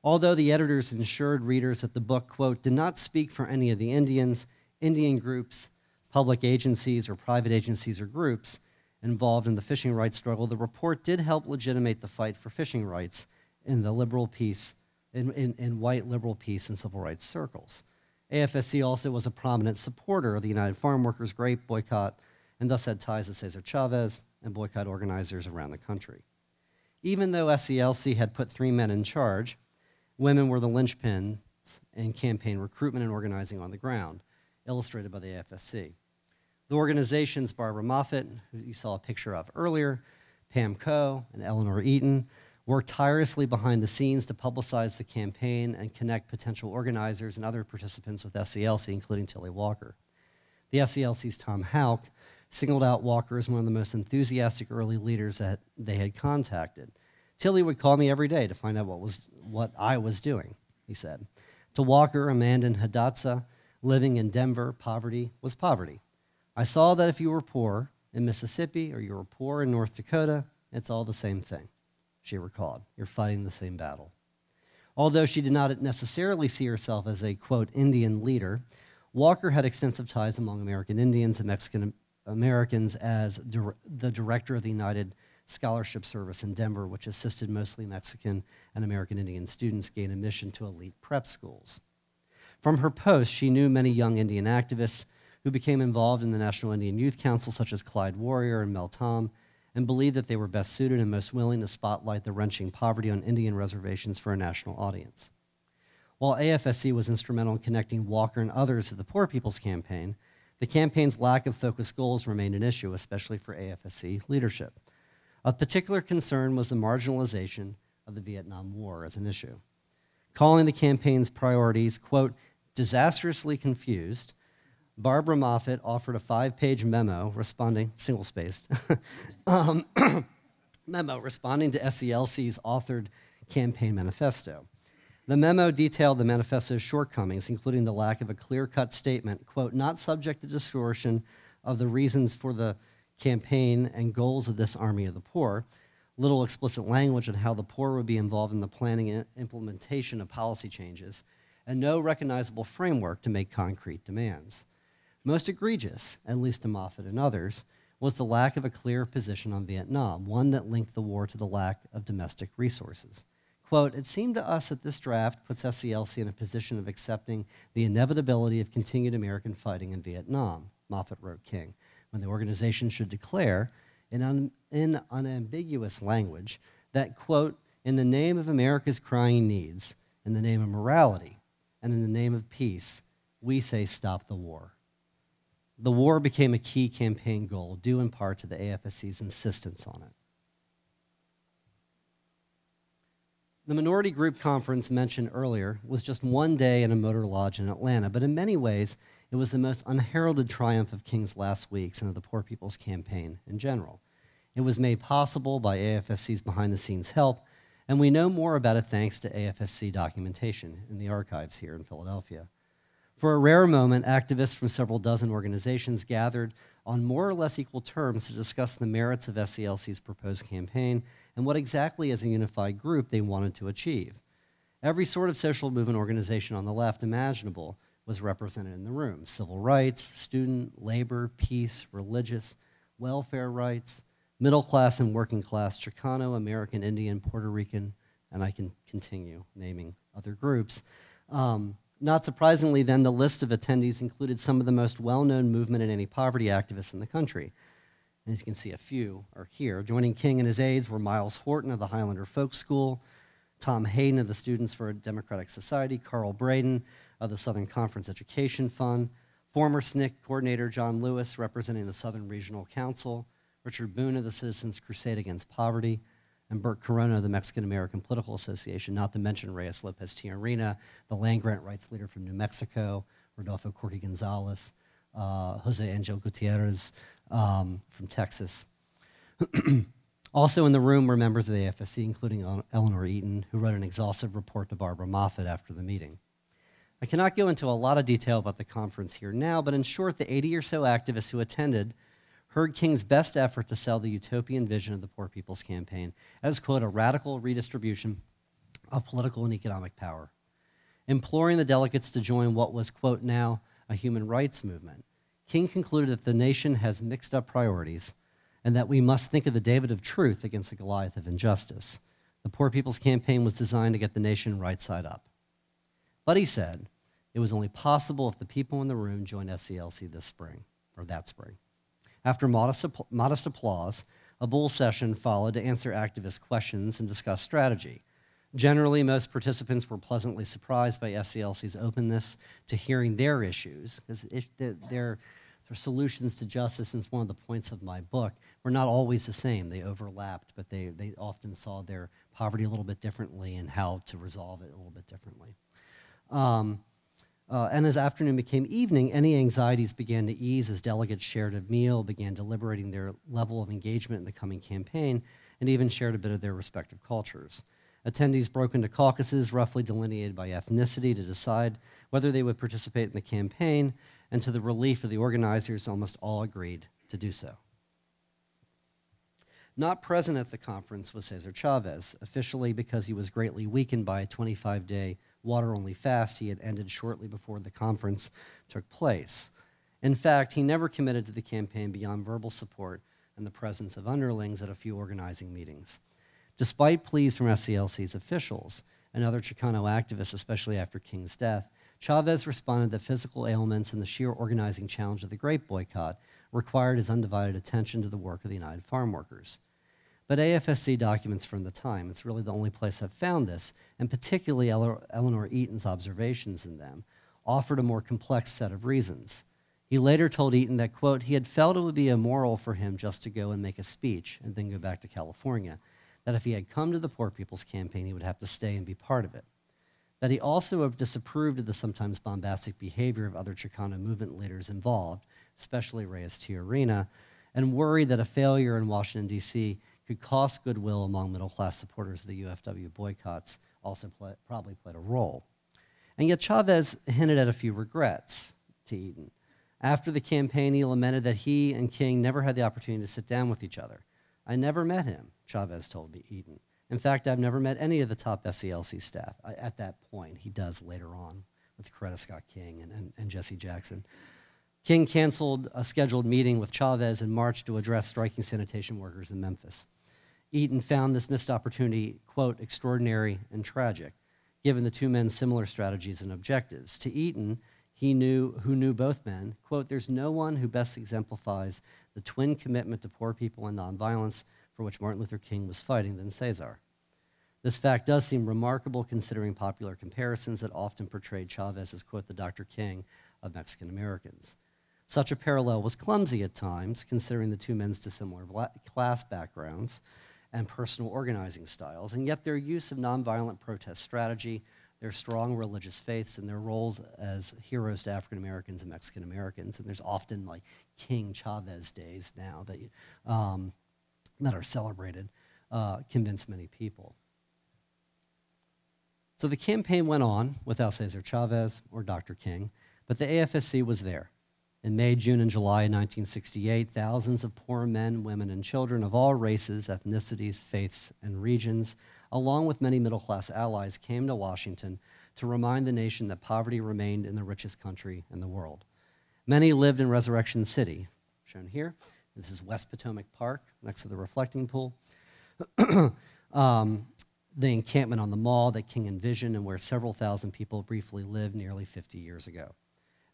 Although the editors assured readers that the book, quote, did not speak for any of the Indians, Indian groups, public agencies, or private agencies or groups involved in the fishing rights struggle, the report did help legitimate the fight for fishing rights in the liberal peace, in white liberal peace and civil rights circles. AFSC also was a prominent supporter of the United Farm Workers grape boycott and thus had ties to Cesar Chavez and boycott organizers around the country. Even though SCLC had put 3 men in charge, women were the linchpins in campaign recruitment and organizing on the ground, illustrated by the AFSC. The organization's Barbara Moffett, who you saw a picture of earlier, Pam Coe, and Eleanor Eaton, worked tirelessly behind the scenes to publicize the campaign and connect potential organizers and other participants with SCLC, including Tillie Walker. The SCLC's Tom Houck singled out Walker as one of the most enthusiastic early leaders that they had contacted. Tillie would call me every day to find out what I was doing, he said. To Walker, Amanda, and Hadassah, living in Denver, poverty was poverty. I saw that if you were poor in Mississippi or you were poor in North Dakota, it's all the same thing, she recalled. You're fighting the same battle. Although she did not necessarily see herself as a, quote, Indian leader, Walker had extensive ties among American Indians and Mexican Americans as the director of the United Scholarship Service in Denver, which assisted mostly Mexican and American Indian students gain admission to elite prep schools. From her post, she knew many young Indian activists who became involved in the National Indian Youth Council, such as Clyde Warrior and Mel Tom, and believed that they were best suited and most willing to spotlight the wrenching poverty on Indian reservations for a national audience. While AFSC was instrumental in connecting Walker and others to the Poor People's Campaign, the campaign's lack of focused goals remained an issue, especially for AFSC leadership. Of particular concern was the marginalization of the Vietnam War as an issue. Calling the campaign's priorities, quote, disastrously confused, Barbara Moffett offered a 5-page memo responding, single-spaced, memo responding to SCLC's authored campaign manifesto. The memo detailed the manifesto's shortcomings, including the lack of a clear-cut statement, quote, not subject to distortion of the reasons for the campaign and goals of this Army of the Poor, little explicit language on how the poor would be involved in the planning and implementation of policy changes, and no recognizable framework to make concrete demands. Most egregious, at least to Moffett and others, was the lack of a clear position on Vietnam, one that linked the war to the lack of domestic resources. Quote, "It seemed to us that this draft puts SCLC in a position of accepting the inevitability of continued American fighting in Vietnam," Moffat wrote King, when the organization should declare in unambiguous language that, quote, "In the name of America's crying needs, in the name of morality, and in the name of peace, we say stop the war." The war became a key campaign goal, due in part to the AFSC's insistence on it. The minority group conference mentioned earlier was just one day in a motor lodge in Atlanta, but in many ways, it was the most unheralded triumph of King's last weeks and of the Poor People's Campaign in general. It was made possible by AFSC's behind-the-scenes help, and we know more about it thanks to AFSC documentation in the archives here in Philadelphia. For a rare moment, activists from several dozen organizations gathered on more or less equal terms to discuss the merits of SCLC's proposed campaign and what exactly as a unified group they wanted to achieve. Every sort of social movement organization on the left imaginable was represented in the room: civil rights, student, labor, peace, religious, welfare rights, middle class and working class, Chicano, American Indian, Puerto Rican, and I can continue naming other groups. Not surprisingly, then, the list of attendees included some of the most well-known movement and anti-poverty activists in the country. And as you can see, a few are here. Joining King and his aides were Miles Horton of the Highlander Folk School, Tom Hayden of the Students for a Democratic Society, Carl Braden of the Southern Conference Education Fund, former SNCC coordinator John Lewis representing the Southern Regional Council, Richard Boone of the Citizens Crusade Against Poverty, and Bert Corona of the Mexican-American Political Association, not to mention Reyes Lopez Tijerina, the land-grant rights leader from New Mexico, Rodolfo Corky Gonzalez, Jose Angel Gutierrez from Texas. Also in the room were members of the AFSC, including Eleanor Eaton, who wrote an exhaustive report to Barbara Moffat after the meeting. I cannot go into a lot of detail about the conference here now, but in short, the 80 or so activists who attended heard King's best effort to sell the utopian vision of the Poor People's Campaign as, quote, "a radical redistribution of political and economic power," imploring the delegates to join what was, quote, "now a human rights movement." King concluded that the nation has mixed up priorities and that we must think of the David of truth against the Goliath of injustice. The Poor People's Campaign was designed to get the nation right side up. But he said it was only possible if the people in the room joined SCLC this spring, or that spring. After modest applause, a bull session followed to answer activist questions and discuss strategy. Generally, most participants were pleasantly surprised by SCLC's openness to hearing their issues, because their solutions to justice, and it's one of the points of my book, were not always the same. They overlapped, but they often saw their poverty a little bit differently and how to resolve it a little bit differently. And as afternoon became evening, any anxieties began to ease as delegates shared a meal, began deliberating their level of engagement in the coming campaign, and even shared a bit of their respective cultures. Attendees broke into caucuses roughly delineated by ethnicity to decide whether they would participate in the campaign, and to the relief of the organizers, almost all agreed to do so. Not present at the conference was Cesar Chavez, officially because he was greatly weakened by a 25-day water-only fast he had ended shortly before the conference took place. In fact, he never committed to the campaign beyond verbal support and the presence of underlings at a few organizing meetings. Despite pleas from SCLC's officials and other Chicano activists, especially after King's death, Chavez responded that physical ailments and the sheer organizing challenge of the grape boycott required his undivided attention to the work of the United Farm Workers. But AFSC documents from the time, it's really the only place I've found this, and particularly Eleanor Eaton's observations in them, offered a more complex set of reasons. He later told Eaton that, quote, he had felt it would be immoral for him just to go and make a speech and then go back to California, that if he had come to the Poor People's Campaign, he would have to stay and be part of it. That he also disapproved of the sometimes bombastic behavior of other Chicano movement leaders involved, especially Reyes Tijerina, and worried that a failure in Washington, D.C. could cost goodwill among middle-class supporters of the UFW boycotts also probably played a role. And yet Chavez hinted at a few regrets to Eaton. After the campaign, he lamented that he and King never had the opportunity to sit down with each other. "I never met him," Chavez told Eaton. "In fact, I've never met any of the top SCLC staff." At that point, he does later on with Coretta Scott King and Jesse Jackson. King canceled a scheduled meeting with Chavez in March to address striking sanitation workers in Memphis. Eaton found this missed opportunity, quote, extraordinary and tragic, given the two men's similar strategies and objectives. To Eaton, who knew both men, quote, there's no one who best exemplifies the twin commitment to poor people and nonviolence for which Martin Luther King was fighting than Cesar. This fact does seem remarkable considering popular comparisons that often portrayed Chavez as, quote, the Dr. King of Mexican Americans. Such a parallel was clumsy at times, considering the two men's dissimilar class backgrounds and personal organizing styles, and yet their use of nonviolent protest strategy, their strong religious faiths, and their roles as heroes to African Americans and Mexican Americans, and there's often like King Chavez days now that are celebrated, convince many people. So the campaign went on without Cesar Chavez or Dr. King, but the AFSC was there. In May, June, and July 1968, thousands of poor men, women, and children of all races, ethnicities, faiths, and regions, along with many middle-class allies, came to Washington to remind the nation that poverty remained in the richest country in the world. Many lived in Resurrection City, shown here. This is West Potomac Park, next to the reflecting pool. The encampment on the mall that King envisioned and where several thousand people briefly lived nearly 50 years ago.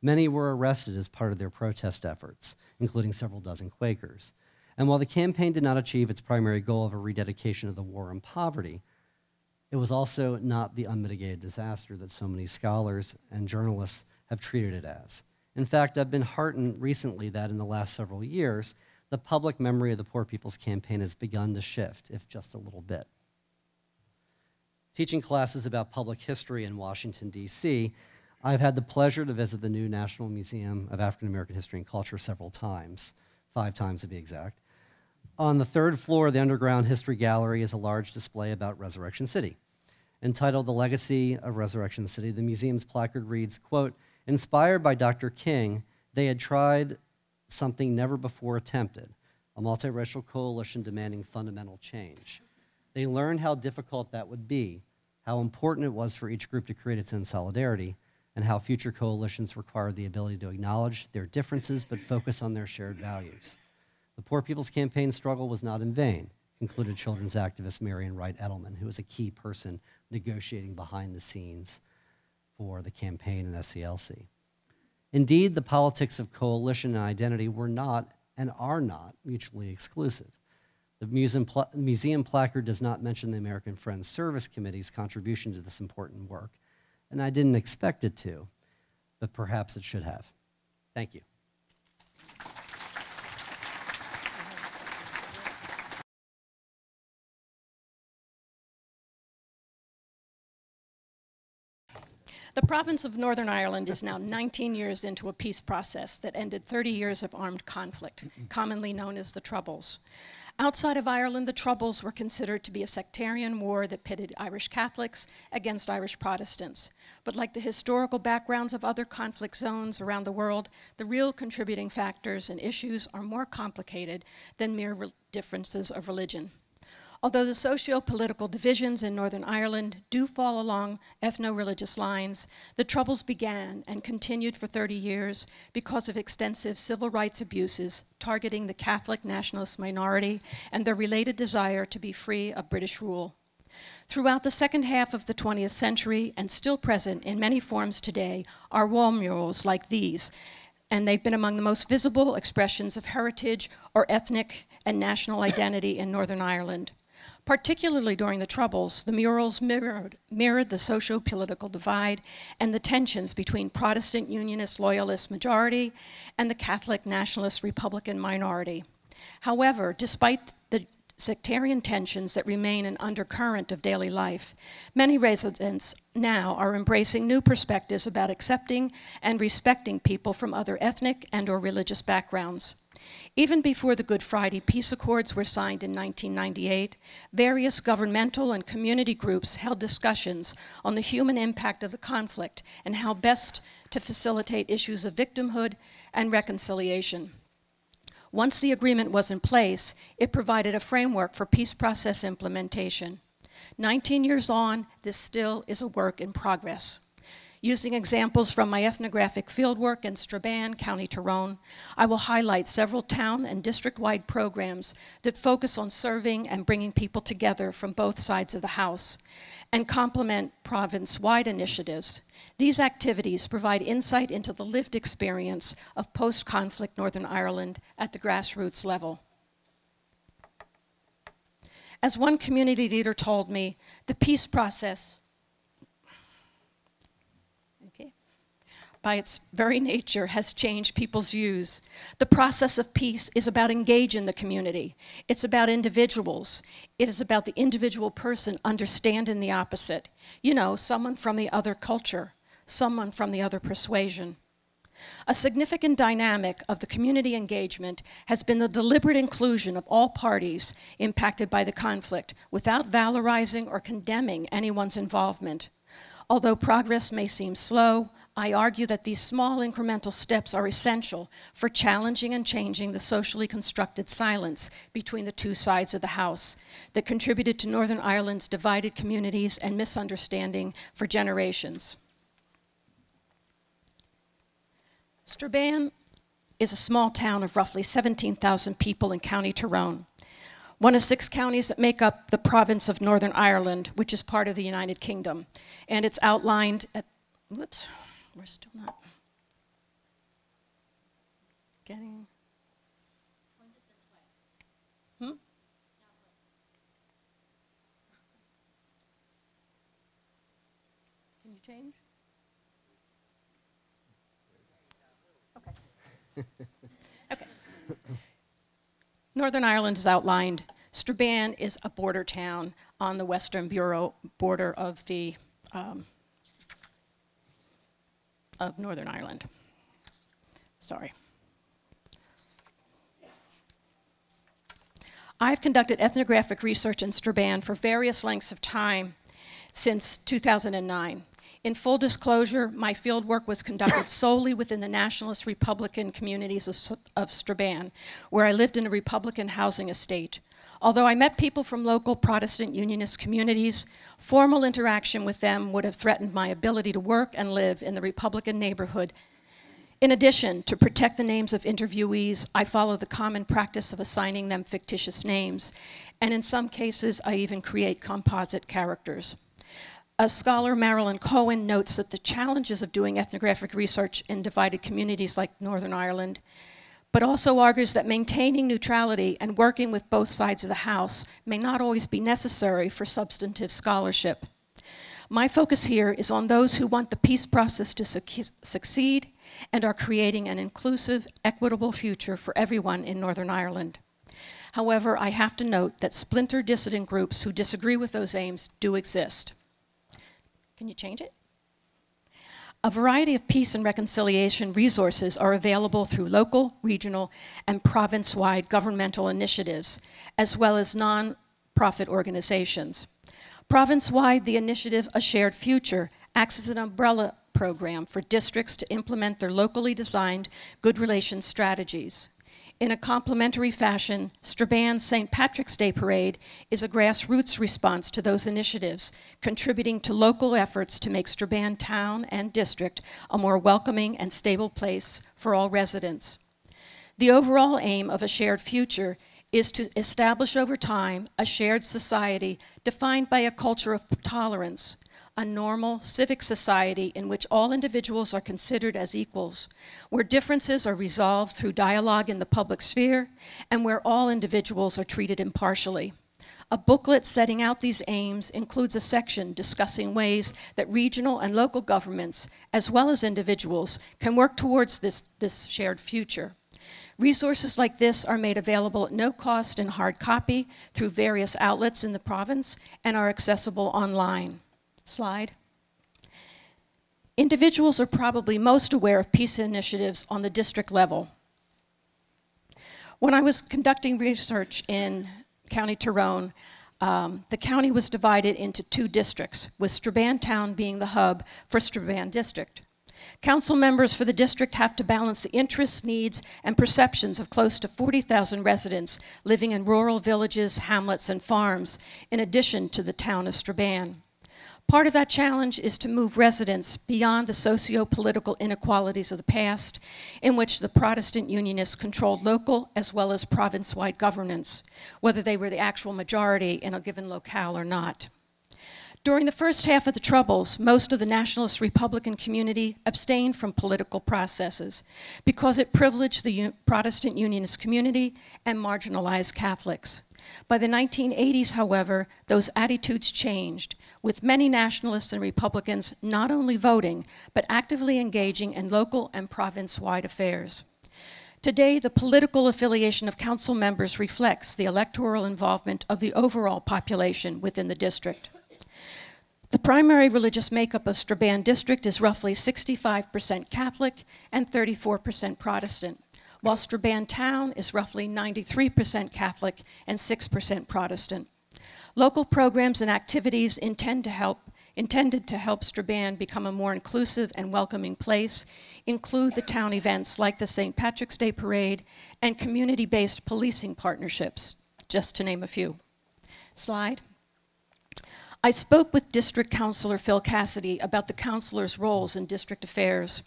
Many were arrested as part of their protest efforts, including several dozen Quakers. And while the campaign did not achieve its primary goal of a rededication of the war on poverty, it was also not the unmitigated disaster that so many scholars and journalists have treated it as. In fact, I've been heartened recently that in the last several years, the public memory of the Poor People's Campaign has begun to shift, if just a little bit. Teaching classes about public history in Washington, D.C., I've had the pleasure to visit the new National Museum of African American History and Culture several times, 5 times to be exact. On the 3rd floor of the Underground History Gallery is a large display about Resurrection City. Entitled The Legacy of Resurrection City, the museum's placard reads, quote, inspired by Dr. King, they had tried something never before attempted, a multiracial coalition demanding fundamental change. They learned how difficult that would be, how important it was for each group to create its own solidarity, and how future coalitions required the ability to acknowledge their differences but focus on their shared values. The Poor People's Campaign struggle was not in vain, concluded children's activist Marian Wright Edelman, who was a key person negotiating behind the scenes for the campaign and SCLC. Indeed, the politics of coalition and identity were not and are not mutually exclusive. The museum placard does not mention the American Friends Service Committee's contribution to this important work, and I didn't expect it to, but perhaps it should have. Thank you. The province of Northern Ireland is now 19 years into a peace process that ended 30 years of armed conflict, commonly known as the Troubles. Outside of Ireland, the Troubles were considered to be a sectarian war that pitted Irish Catholics against Irish Protestants. But like the historical backgrounds of other conflict zones around the world, the real contributing factors and issues are more complicated than mere differences of religion. Although the socio-political divisions in Northern Ireland do fall along ethno-religious lines, the Troubles began and continued for 30 years because of extensive civil rights abuses targeting the Catholic nationalist minority and their related desire to be free of British rule. Throughout the second half of the 20th century, and still present in many forms today, are wall murals like these, and they've been among the most visible expressions of heritage or ethnic and national identity in Northern Ireland. Particularly during the Troubles, the murals mirrored the socio-political divide and the tensions between Protestant Unionist loyalist majority and the Catholic nationalist Republican minority. However, despite the sectarian tensions that remain an undercurrent of daily life, many residents now are embracing new perspectives about accepting and respecting people from other ethnic and/or religious backgrounds. Even before the Good Friday Peace Accords were signed in 1998, various governmental and community groups held discussions on the human impact of the conflict and how best to facilitate issues of victimhood and reconciliation. Once the agreement was in place, it provided a framework for peace process implementation. 19 years on, this still is a work in progress. Using examples from my ethnographic fieldwork in Strabane, County Tyrone, I will highlight several town and district-wide programs that focus on serving and bringing people together from both sides of the house, and complement province-wide initiatives. These activities provide insight into the lived experience of post-conflict Northern Ireland at the grassroots level. As one community leader told me, the peace process, by its very nature, has changed people's views. The process of peace is about engaging the community. It's about individuals. It is about the individual person understanding the opposite. You know, someone from the other culture, someone from the other persuasion. A significant dynamic of the community engagement has been the deliberate inclusion of all parties impacted by the conflict without valorizing or condemning anyone's involvement. Although progress may seem slow, I argue that these small incremental steps are essential for challenging and changing the socially constructed silence between the two sides of the house that contributed to Northern Ireland's divided communities and misunderstanding for generations. Strabane is a small town of roughly 17,000 people in County Tyrone, one of 6 counties that make up the province of Northern Ireland, which is part of the United Kingdom. And it's outlined at, whoops, we're still not getting. Point it this way. Can you change? Okay. Okay. Northern Ireland is outlined. Strabane is a border town on the western border of the of Northern Ireland. Sorry. I've conducted ethnographic research in Strabane for various lengths of time since 2009. In full disclosure, my fieldwork was conducted solely within the nationalist Republican communities of Strabane, where I lived in a Republican housing estate. Although I met people from local Protestant Unionist communities, formal interaction with them would have threatened my ability to work and live in the Republican neighborhood. In addition, to protect the names of interviewees, I follow the common practice of assigning them fictitious names, and in some cases, I even create composite characters. Scholar Marilyn Cohen notes that the challenges of doing ethnographic research in divided communities like Northern Ireland, but also argues that maintaining neutrality and working with both sides of the house may not always be necessary for substantive scholarship. My focus here is on those who want the peace process to succeed and are creating an inclusive, equitable future for everyone in Northern Ireland. However, I have to note that splinter dissident groups who disagree with those aims do exist. Can you change it? A variety of peace and reconciliation resources are available through local, regional, and province-wide governmental initiatives, as well as non-profit organizations. Province-wide, the initiative A Shared Future acts as an umbrella program for districts to implement their locally designed good relations strategies. In a complementary fashion, Strabane's St. Patrick's Day Parade is a grassroots response to those initiatives, contributing to local efforts to make Strabane town and district a more welcoming and stable place for all residents. The overall aim of A Shared Future is to establish over time a shared society defined by a culture of tolerance, a normal civic society in which all individuals are considered as equals, where differences are resolved through dialogue in the public sphere, and where all individuals are treated impartially. A booklet setting out these aims includes a section discussing ways that regional and local governments, as well as individuals, can work towards this shared future. Resources like this are made available at no cost in hard copy through various outlets in the province and are accessible online. Slide. Individuals are probably most aware of peace initiatives on the district level. When I was conducting research in County Tyrone, the county was divided into 2 districts, with Strabane Town being the hub for Strabane District. Council members for the district have to balance the interests, needs, and perceptions of close to 40,000 residents living in rural villages, hamlets, and farms, in addition to the town of Strabane. Part of that challenge is to move residents beyond the socio-political inequalities of the past, in which the Protestant Unionists controlled local as well as province-wide governance, whether they were the actual majority in a given locale or not. During the first half of the Troubles, most of the nationalist Republican community abstained from political processes because it privileged the Protestant Unionist community and marginalized Catholics. By the 1980s, however, those attitudes changed, with many nationalists and Republicans not only voting, but actively engaging in local and province-wide affairs. Today, the political affiliation of council members reflects the electoral involvement of the overall population within the district. The primary religious makeup of Strabane District is roughly 65% Catholic and 34% Protestant, while Strabane Town is roughly 93% Catholic and 6% Protestant. Local programs and activities intended to help Strabane become a more inclusive and welcoming place include the town events like the St. Patrick's Day Parade and community-based policing partnerships, just to name a few. Slide. I spoke with District Councilor Phil Cassidy about the councilors' roles in district affairs.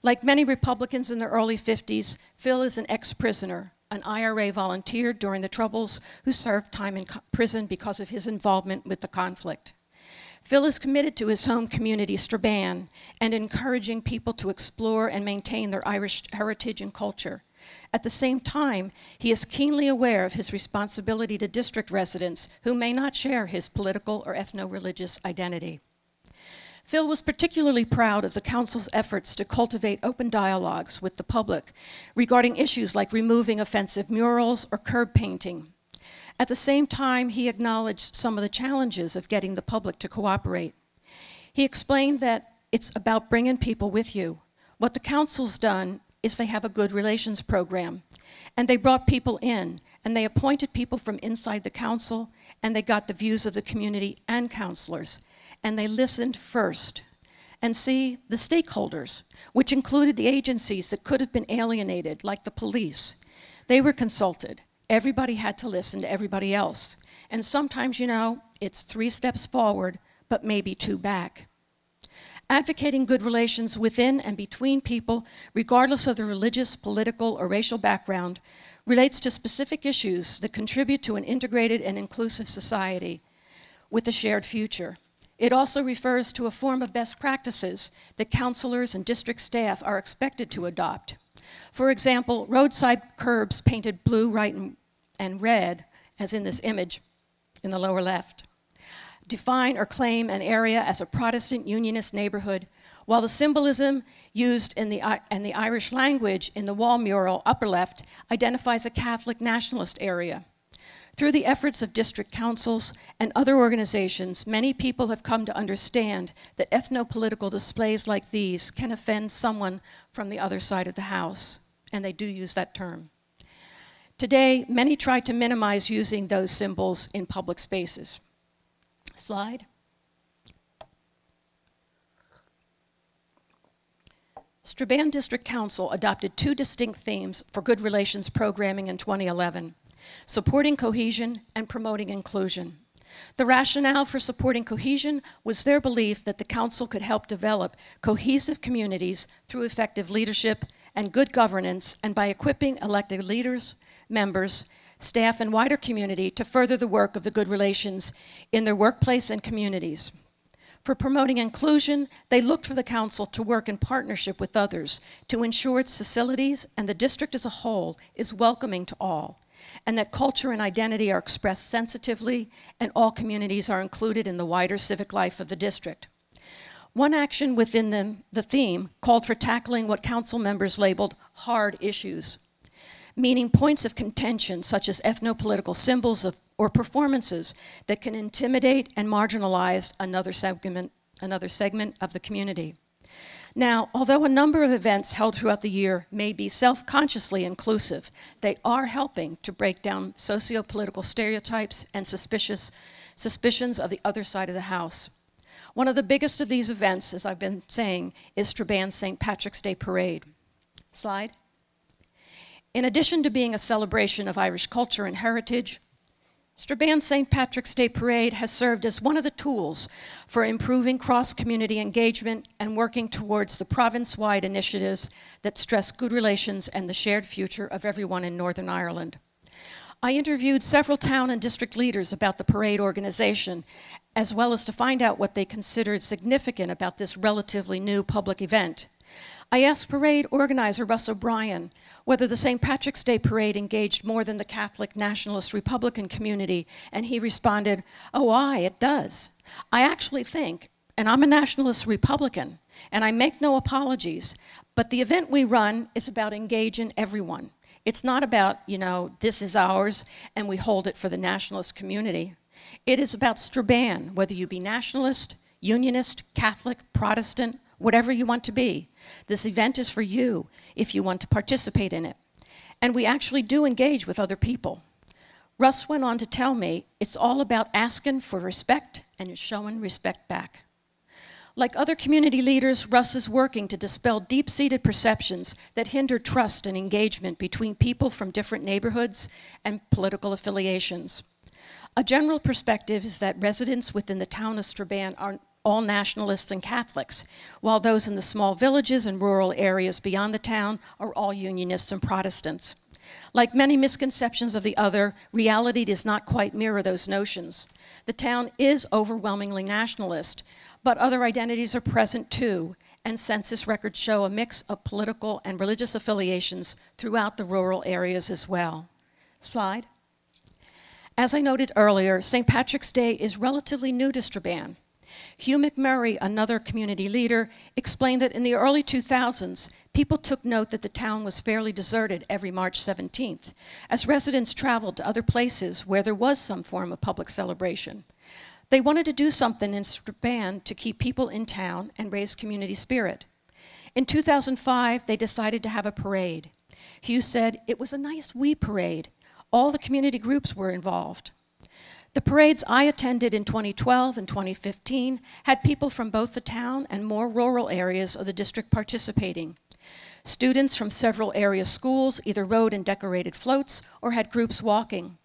Like many Republicans in the early 50s, Phil is an ex-prisoner, an IRA volunteer during the Troubles who served time in prison because of his involvement with the conflict. Phil is committed to his home community, Strabane, and encouraging people to explore and maintain their Irish heritage and culture. At the same time, he is keenly aware of his responsibility to district residents who may not share his political or ethno-religious identity. Phil was particularly proud of the council's efforts to cultivate open dialogues with the public regarding issues like removing offensive murals or curb painting. At the same time, he acknowledged some of the challenges of getting the public to cooperate. He explained that it's about bringing people with you. What the council's done is they have a good relations program, and they brought people in, and they appointed people from inside the council, and they got the views of the community and councilors, and they listened first. And see, the stakeholders, which included the agencies that could have been alienated, like the police, they were consulted. Everybody had to listen to everybody else. And sometimes, you know, it's 3 steps forward, but maybe 2 back. Advocating good relations within and between people, regardless of their religious, political, or racial background, relates to specific issues that contribute to an integrated and inclusive society with a shared future. It also refers to a form of best practices that councilors and district staff are expected to adopt. For example, roadside curbs painted blue, white, and red, as in this image in the lower left, define or claim an area as a Protestant Unionist neighborhood, while the symbolism used in the Irish language in the wall mural upper left identifies a Catholic nationalist area. Through the efforts of district councils and other organizations, many people have come to understand that ethno-political displays like these can offend someone from the other side of the house, and they do use that term. Today, many try to minimize using those symbols in public spaces. Slide. Strabane District Council adopted 2 distinct themes for good relations programming in 2011, supporting cohesion and promoting inclusion. The rationale for supporting cohesion was their belief that the council could help develop cohesive communities through effective leadership and good governance, and by equipping elected leaders, members, staff, and wider community to further the work of the good relations in their workplace and communities. For promoting inclusion, they looked for the council to work in partnership with others to ensure its facilities and the district as a whole is welcoming to all, and that culture and identity are expressed sensitively and all communities are included in the wider civic life of the district. One action within the theme called for tackling what council members labeled hard issues, meaning points of contention such as ethno-political symbols or performances that can intimidate and marginalize another segment of the community. Now, although a number of events held throughout the year may be self-consciously inclusive, they are helping to break down socio-political stereotypes and suspicions of the other side of the house. One of the biggest of these events, as I've been saying, is Strabane's St. Patrick's Day Parade. Slide. In addition to being a celebration of Irish culture and heritage, Straban's St. Patrick's Day Parade has served as one of the tools for improving cross-community engagement and working towards the province-wide initiatives that stress good relations and the shared future of everyone in Northern Ireland. I interviewed several town and district leaders about the parade organization, as well as to find out what they considered significant about this relatively new public event. I asked parade organizer Russ O'Brien whether the St. Patrick's Day Parade engaged more than the Catholic Nationalist Republican community, and he responded, "Oh, aye, it does. I actually think, and I'm a Nationalist Republican, and I make no apologies, but the event we run is about engaging everyone. It's not about, you know, this is ours and we hold it for the nationalist community. It is about Straban, whether you be nationalist, unionist, Catholic, Protestant, whatever you want to be. This event is for you if you want to participate in it. And we actually do engage with other people." Russ went on to tell me it's all about asking for respect and showing respect back. Like other community leaders, Russ is working to dispel deep-seated perceptions that hinder trust and engagement between people from different neighborhoods and political affiliations. A general perspective is that residents within the town of Straban are all nationalists and Catholics, while those in the small villages and rural areas beyond the town are all unionists and Protestants. Like many misconceptions of the other, reality does not quite mirror those notions. The town is overwhelmingly nationalist, but other identities are present too, and census records show a mix of political and religious affiliations throughout the rural areas as well. Slide. As I noted earlier, St. Patrick's Day is relatively new to Straban. Hugh McMurray, another community leader, explained that in the early 2000s, people took note that the town was fairly deserted every March 17th, as residents traveled to other places where there was some form of public celebration. They wanted to do something in Straban to keep people in town and raise community spirit. In 2005, they decided to have a parade. Hugh said, "It was a nice wee parade. All the community groups were involved." The parades I attended in 2012 and 2015 had people from both the town and more rural areas of the district participating. Students from several area schools either rode in decorated floats or had groups walking.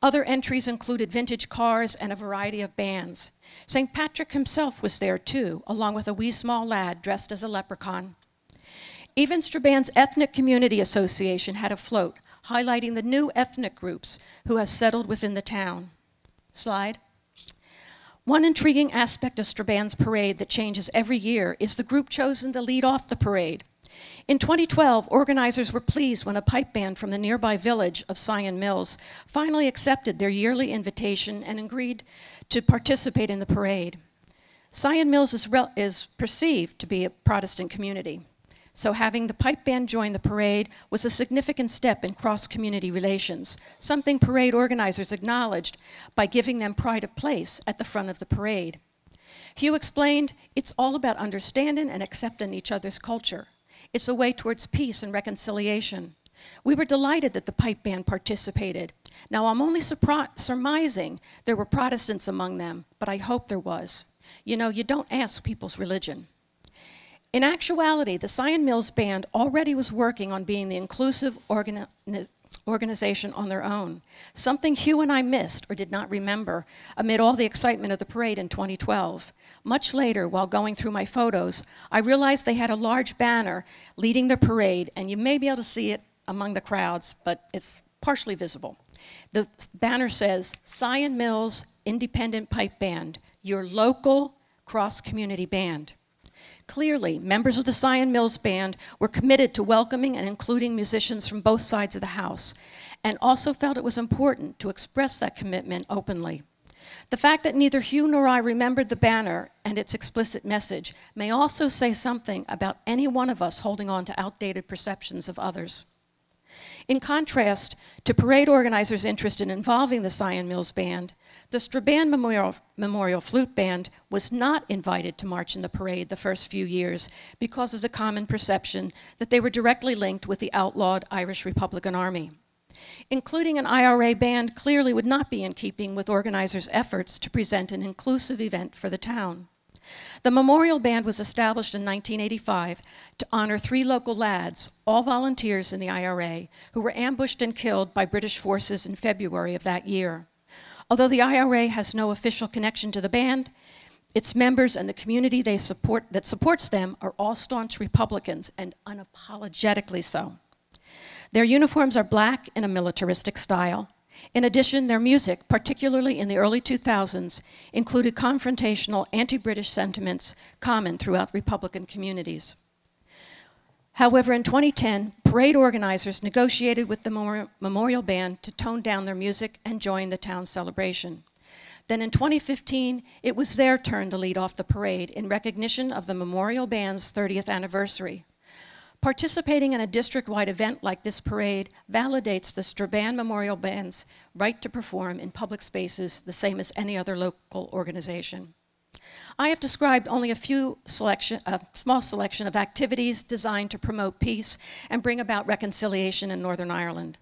Other entries included vintage cars and a variety of bands. St. Patrick himself was there too, along with a wee small lad dressed as a leprechaun. Even Straban's Ethnic Community Association had a float, highlighting the new ethnic groups who have settled within the town. Slide. One intriguing aspect of Straban's parade that changes every year is the group chosen to lead off the parade. In 2012, organizers were pleased when a pipe band from the nearby village of Sion Mills finally accepted their yearly invitation and agreed to participate in the parade. Sion Mills is perceived to be a Protestant community, so having the pipe band join the parade was a significant step in cross-community relations, something parade organizers acknowledged by giving them pride of place at the front of the parade. Hugh explained, "It's all about understanding and accepting each other's culture. It's a way towards peace and reconciliation. We were delighted that the pipe band participated. Now, I'm only surmising there were Protestants among them, but I hope there was. You know, you don't ask people's religion." In actuality, the Sion Mills Band already was working on being the inclusive organization on their own, something Hugh and I missed or did not remember amid all the excitement of the parade in 2012. Much later, while going through my photos, I realized they had a large banner leading the parade, and you may be able to see it among the crowds, but it's partially visible. The banner says, "Sion Mills Independent Pipe Band, your local cross-community band." Clearly, members of the Sion Mills Band were committed to welcoming and including musicians from both sides of the house, and also felt it was important to express that commitment openly. The fact that neither Hugh nor I remembered the banner and its explicit message may also say something about any one of us holding on to outdated perceptions of others. In contrast to parade organizers' interest in involving the Sion Mills Band, the Straban Memorial Flute Band was not invited to march in the parade the first few years because of the common perception that they were directly linked with the outlawed Irish Republican Army. Including an IRA band clearly would not be in keeping with organizers' efforts to present an inclusive event for the town. The Memorial Band was established in 1985 to honor 3 local lads, all volunteers in the IRA, who were ambushed and killed by British forces in February of that year. Although the IRA has no official connection to the band, its members and the community they support that supports them are all staunch Republicans, and unapologetically so. Their uniforms are black in a militaristic style. In addition, their music, particularly in the early 2000s, included confrontational anti-British sentiments common throughout Republican communities. However, in 2010, parade organizers negotiated with the Memorial Band to tone down their music and join the town's celebration. Then in 2015, it was their turn to lead off the parade in recognition of the Memorial Band's 30th anniversary. Participating in a district-wide event like this parade validates the Strabane Memorial Band's right to perform in public spaces the same as any other local organization. I have described only a small selection of activities designed to promote peace and bring about reconciliation in Northern Ireland.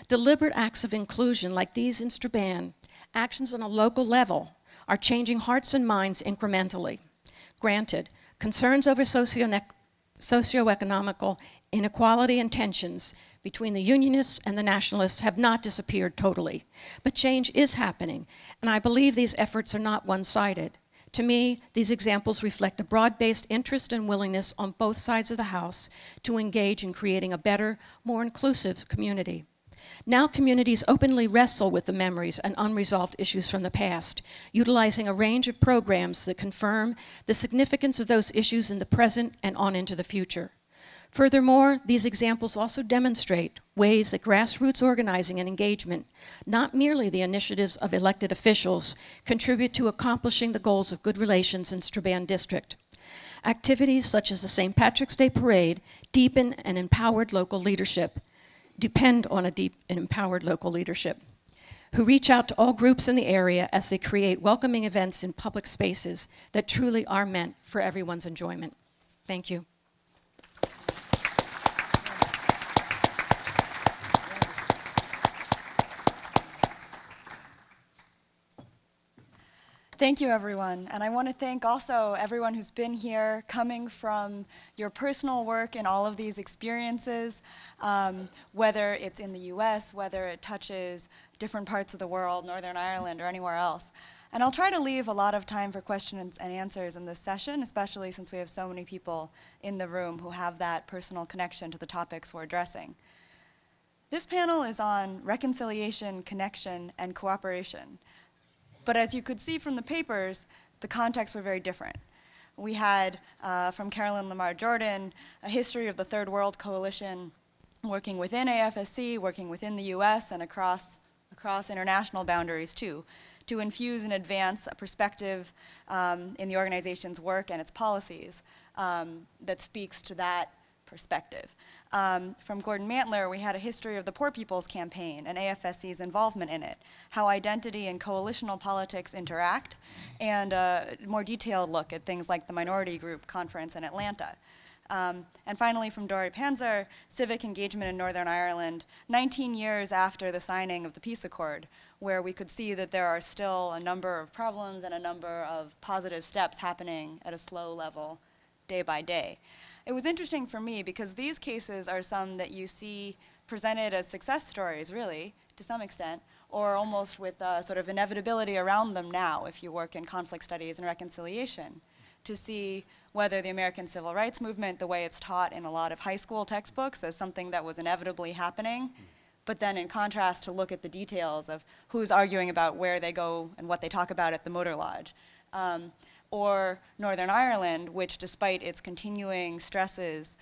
Deliberate acts of inclusion like these in Strabane, actions on a local level, are changing hearts and minds incrementally. Granted, concerns over socioeconomical inequality and tensions between the Unionists and the Nationalists have not disappeared totally, but change is happening, and I believe these efforts are not one-sided. To me, these examples reflect a broad-based interest and willingness on both sides of the House to engage in creating a better, more inclusive community. Now communities openly wrestle with the memories and unresolved issues from the past, utilizing a range of programs that confirm the significance of those issues in the present and on into the future. Furthermore, these examples also demonstrate ways that grassroots organizing and engagement, not merely the initiatives of elected officials, contribute to accomplishing the goals of good relations in Strabane District. Activities such as the St. Patrick's Day Parade deepen and empowered local leadership, depend on a deep and empowered local leadership, who reach out to all groups in the area as they create welcoming events in public spaces that truly are meant for everyone's enjoyment. Thank you. Thank you, everyone. And I want to thank also everyone who's been here, coming from your personal work in all of these experiences, whether it's in the US, whether it touches different parts of the world, Northern Ireland, or anywhere else. And I'll try to leave a lot of time for questions and answers in this session, especially since we have so many people in the room who have that personal connection to the topics we're addressing. This panel is on reconciliation, connection, and cooperation. But as you could see from the papers, the contexts were very different. We had, from Carolyne Lamar Jordan, a history of the Third World Coalition working within AFSC, working within the US, and across international boundaries too, to infuse and advance a perspective in the organization's work and its policies that speaks to that perspective. From Gordon Mantler, we had a history of the Poor People's Campaign and AFSC's involvement in it, how identity and coalitional politics interact, and a more detailed look at things like the Minority Group Conference in Atlanta. And finally, from Doris Panzer, civic engagement in Northern Ireland, 19 years after the signing of the peace accord, where we could see that there are still a number of problems and a number of positive steps happening at a slow level, day by day. It was interesting for me because these cases are some that you see presented as success stories, really, to some extent, or almost with sort of inevitability around them now if you work in conflict studies and reconciliation, to see whether the American Civil Rights Movement, the way it's taught in a lot of high school textbooks, as something that was inevitably happening, but then in contrast to look at the details of who's arguing about where they go and what they talk about at the Motor Lodge. Or Northern Ireland, which despite its continuing stresses,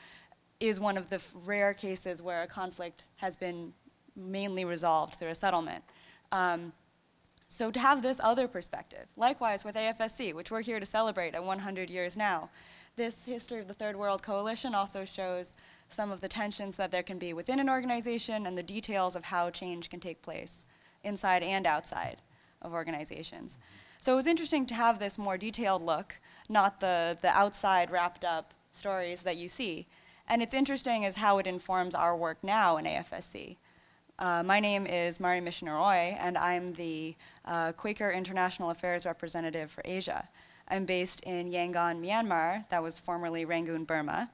is one of the rare cases where a conflict has been mainly resolved through a settlement. So to have this other perspective, likewise with AFSC, which we're here to celebrate at 100 years now, this history of the Third World Coalition also shows some of the tensions that there can be within an organization and the details of how change can take place inside and outside of organizations. So it was interesting to have this more detailed look, not the outside wrapped up stories that you see. And it's interesting as how it informs our work now in AFSC. My name is Mari Missioner-Roy, and I'm the Quaker International Affairs Representative for Asia. I'm based in Yangon, Myanmar, that was formerly Rangoon, Burma.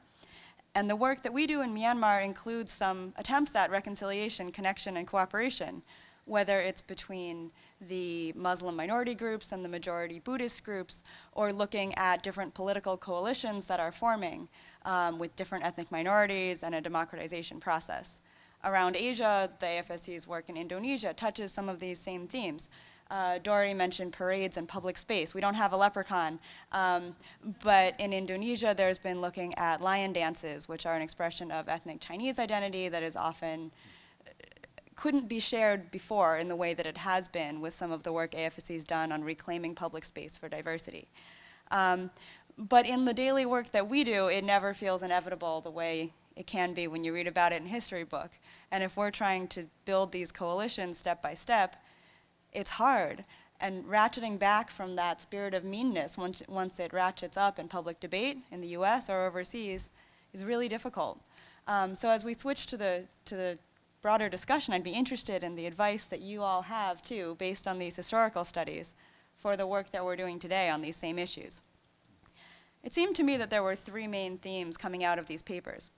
And the work that we do in Myanmar includes some attempts at reconciliation, connection, and cooperation, whether it's between the Muslim minority groups and the majority Buddhist groups, or looking at different political coalitions that are forming with different ethnic minorities and a democratization process. Around Asia, the AFSC's work in Indonesia touches some of these same themes. Dory mentioned parades and public space. We don't have a leprechaun, but in Indonesia, there's been looking at lion dances, which are an expression of ethnic Chinese identity that is often couldn't be shared before in the way that it has been with some of the work AFSC's done on reclaiming public space for diversity. But in the daily work that we do, it never feels inevitable the way it can be when you read about it in a history book. And if we're trying to build these coalitions step by step, it's hard. And ratcheting back from that spirit of meanness once it ratchets up in public debate in the US or overseas is really difficult. So as we switch to the broader discussion, I'd be interested in the advice that you all have too, based on these historical studies, for the work that we're doing today on these same issues. It seemed to me that there were three main themes coming out of these papers.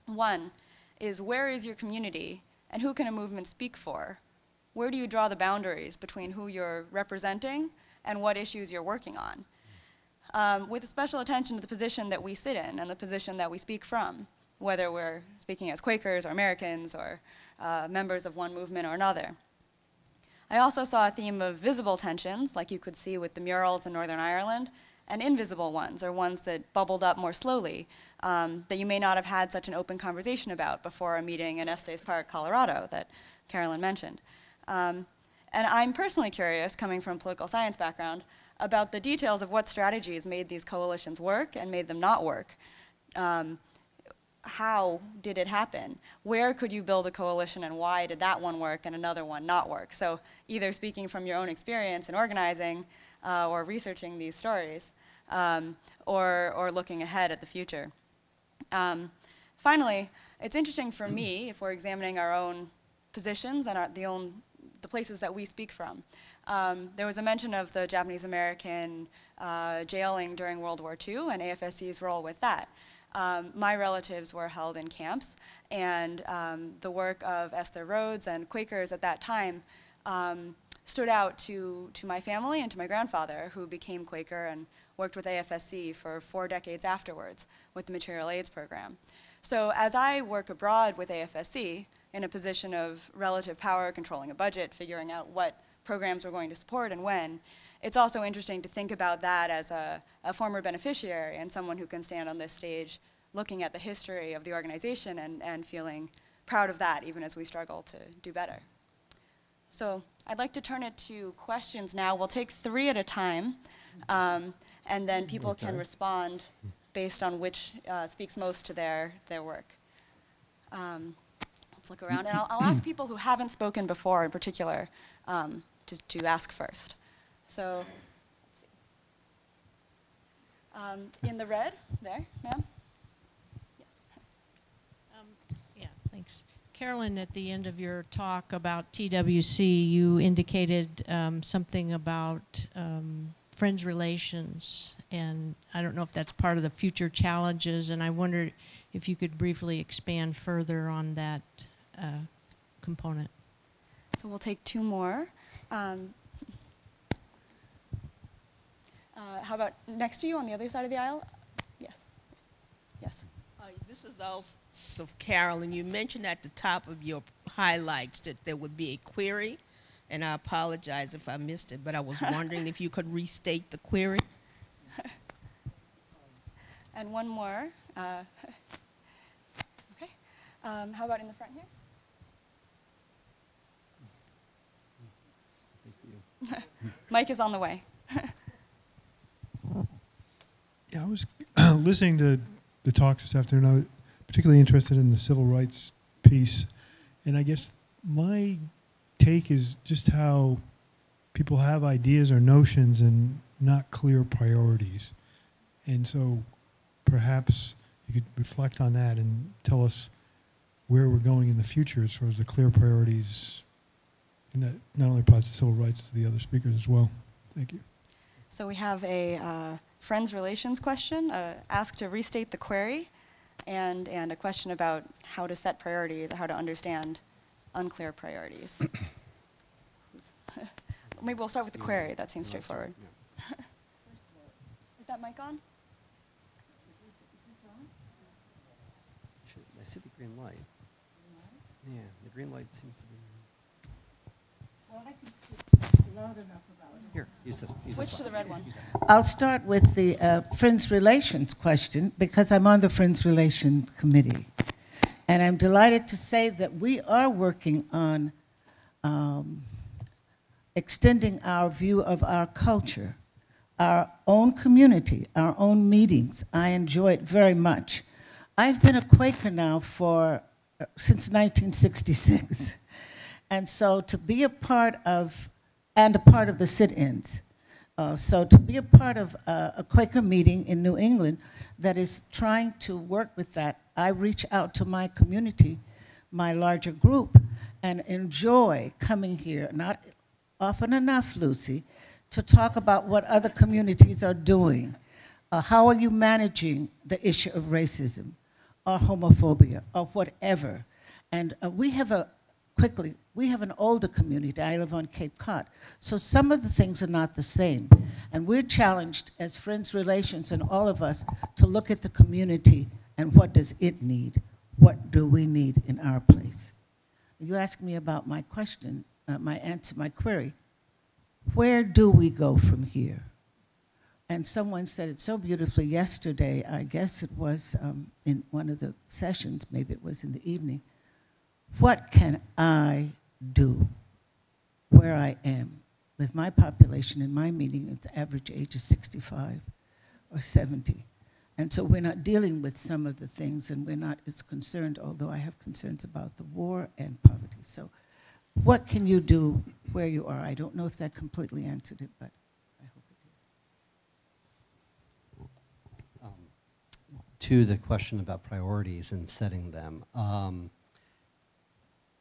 One is, where is your community and who can a movement speak for? Where do you draw the boundaries between who you're representing and what issues you're working on? With special attention to the position that we sit in and the position that we speak from, whether we're speaking as Quakers or Americans or members of one movement or another. I also saw a theme of visible tensions, like you could see with the murals in Northern Ireland, and invisible ones, or ones that bubbled up more slowly, that you may not have had such an open conversation about before a meeting in Estes Park, Colorado, that Carolyne mentioned. And I'm personally curious, coming from a political science background, about the details of what strategies made these coalitions work and made them not work. How did it happen? Where could you build a coalition and why did that one work and another one not work? So either speaking from your own experience in organizing or researching these stories or looking ahead at the future. Finally, it's interesting for me, if we're examining our own positions and the places that we speak from. There was a mention of the Japanese American jailing during World War II and AFSC's role with that. My relatives were held in camps, and the work of Esther Rhodes and Quakers at that time stood out to my family and to my grandfather, who became Quaker and worked with AFSC for 4 decades afterwards with the Material Aids Program. So as I work abroad with AFSC in a position of relative power, controlling a budget, figuring out what programs we're going to support and when, it's also interesting to think about that as a former beneficiary and someone who can stand on this stage looking at the history of the organization and feeling proud of that, even as we struggle to do better. So I'd like to turn it to questions now. We'll take 3 at a time, and then people can respond based on which speaks most to their work. Let's look around, and I'll ask people who haven't spoken before in particular to ask first. So, let's see. In the red, there, ma'am. Yeah, thanks. Carolyne, at the end of your talk about TWC, you indicated something about friends relations, and I don't know if that's part of the future challenges, and I wondered if you could briefly expand further on that component. So we'll take 2 more. How about next to you on the other side of the aisle? Yes. Yes. This is also Carolyne. You mentioned at the top of your highlights that there would be a query, and I apologize if I missed it, but I was wondering if you could restate the query. And one more. Okay. How about in the front here? Thank you. Mike is on the way. Yeah, I was listening to the talks this afternoon. I was particularly interested in the civil rights piece. And I guess my take is just how people have ideas or notions and not clear priorities. And so perhaps you could reflect on that and tell us where we're going in the future as far as the clear priorities. And that not only applies to civil rights, to the other speakers as well. Thank you. So we have a friends relations question, ask to restate the query, and a question about how to set priorities or how to understand unclear priorities. Maybe we'll start with the query. That seems straightforward. Is that mic on? I see the green light. Yeah, the green light seems to be. Well, I can speak loud enough about it. Here, use this. Switch to the red one. I'll start with the Friends Relations question because I'm on the Friends Relations Committee. And I'm delighted to say that we are working on extending our view of our culture, our own community, our own meetings. I enjoy it very much. I've been a Quaker now since 1966. And so to be a part of, and a part of the sit-ins. So to be a part of a Quaker meeting in New England that is trying to work with that, I reach out to my community, my larger group, and enjoy coming here, not often enough, Lucy, to talk about what other communities are doing. How are you managing the issue of racism or homophobia or whatever? And we have an older community. I live on Cape Cod. So some of the things are not the same. And we're challenged as Friends Relations and all of us to look at the community and what does it need? What do we need in our place? You asked me about my question, my answer, my query. Where do we go from here? And someone said it so beautifully yesterday, I guess it was in one of the sessions, maybe it was in the evening. What can I do where I am with my population in my meeting at the average age of 65 or 70? And so we're not dealing with some of the things, and we're not as concerned, although I have concerns about the war and poverty. So what can you do where you are? I don't know if that completely answered it, but I hope it did. To the question about priorities and setting them,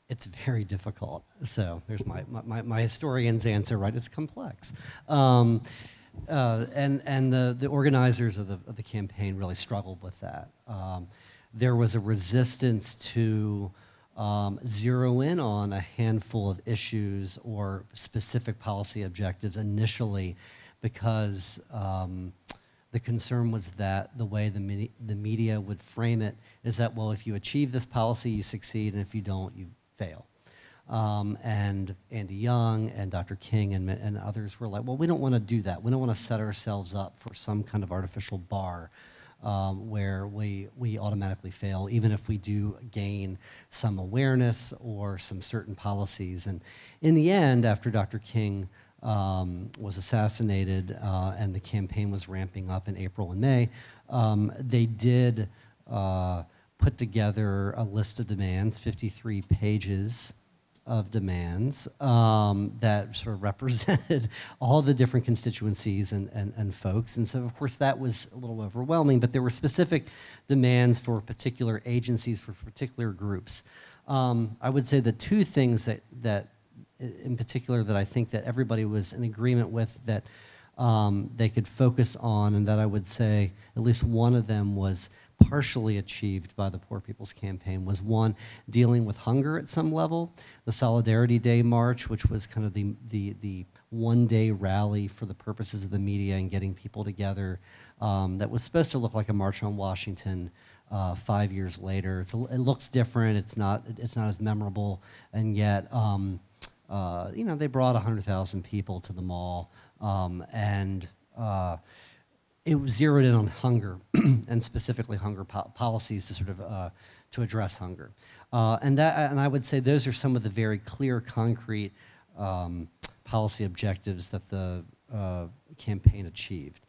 it's very difficult. So there's my historian's answer, right? It's complex. And the organizers of the campaign really struggled with that. There was a resistance to zero in on a handful of issues or specific policy objectives initially because the concern was that the way the media would frame it is that, well, if you achieve this policy, you succeed, and if you don't, you fail. And Andy Young and Dr. King and others were like, well, we don't want to do that. We don't want to set ourselves up for some kind of artificial bar where we automatically fail, even if we do gain some awareness or some certain policies. And in the end, after Dr. King was assassinated and the campaign was ramping up in April and May, they did put together a list of demands, 53 pages of demands that sort of represented all the different constituencies and folks. And so, of course, that was a little overwhelming, but there were specific demands for particular agencies, for particular groups. I would say the two things that in particular that I think that everybody was in agreement with that they could focus on, and that I would say at least one of them was partially achieved by the Poor People's Campaign, was one, dealing with hunger at some level. The Solidarity Day March, which was kind of the one-day rally for the purposes of the media and getting people together, that was supposed to look like a March on Washington 5 years later. It looks different, it's not as memorable, and yet you know, they brought 100,000 people to the mall, and it was zeroed in on hunger and specifically hunger policies to sort of to address hunger, and I would say those are some of the very clear, concrete policy objectives that the campaign achieved.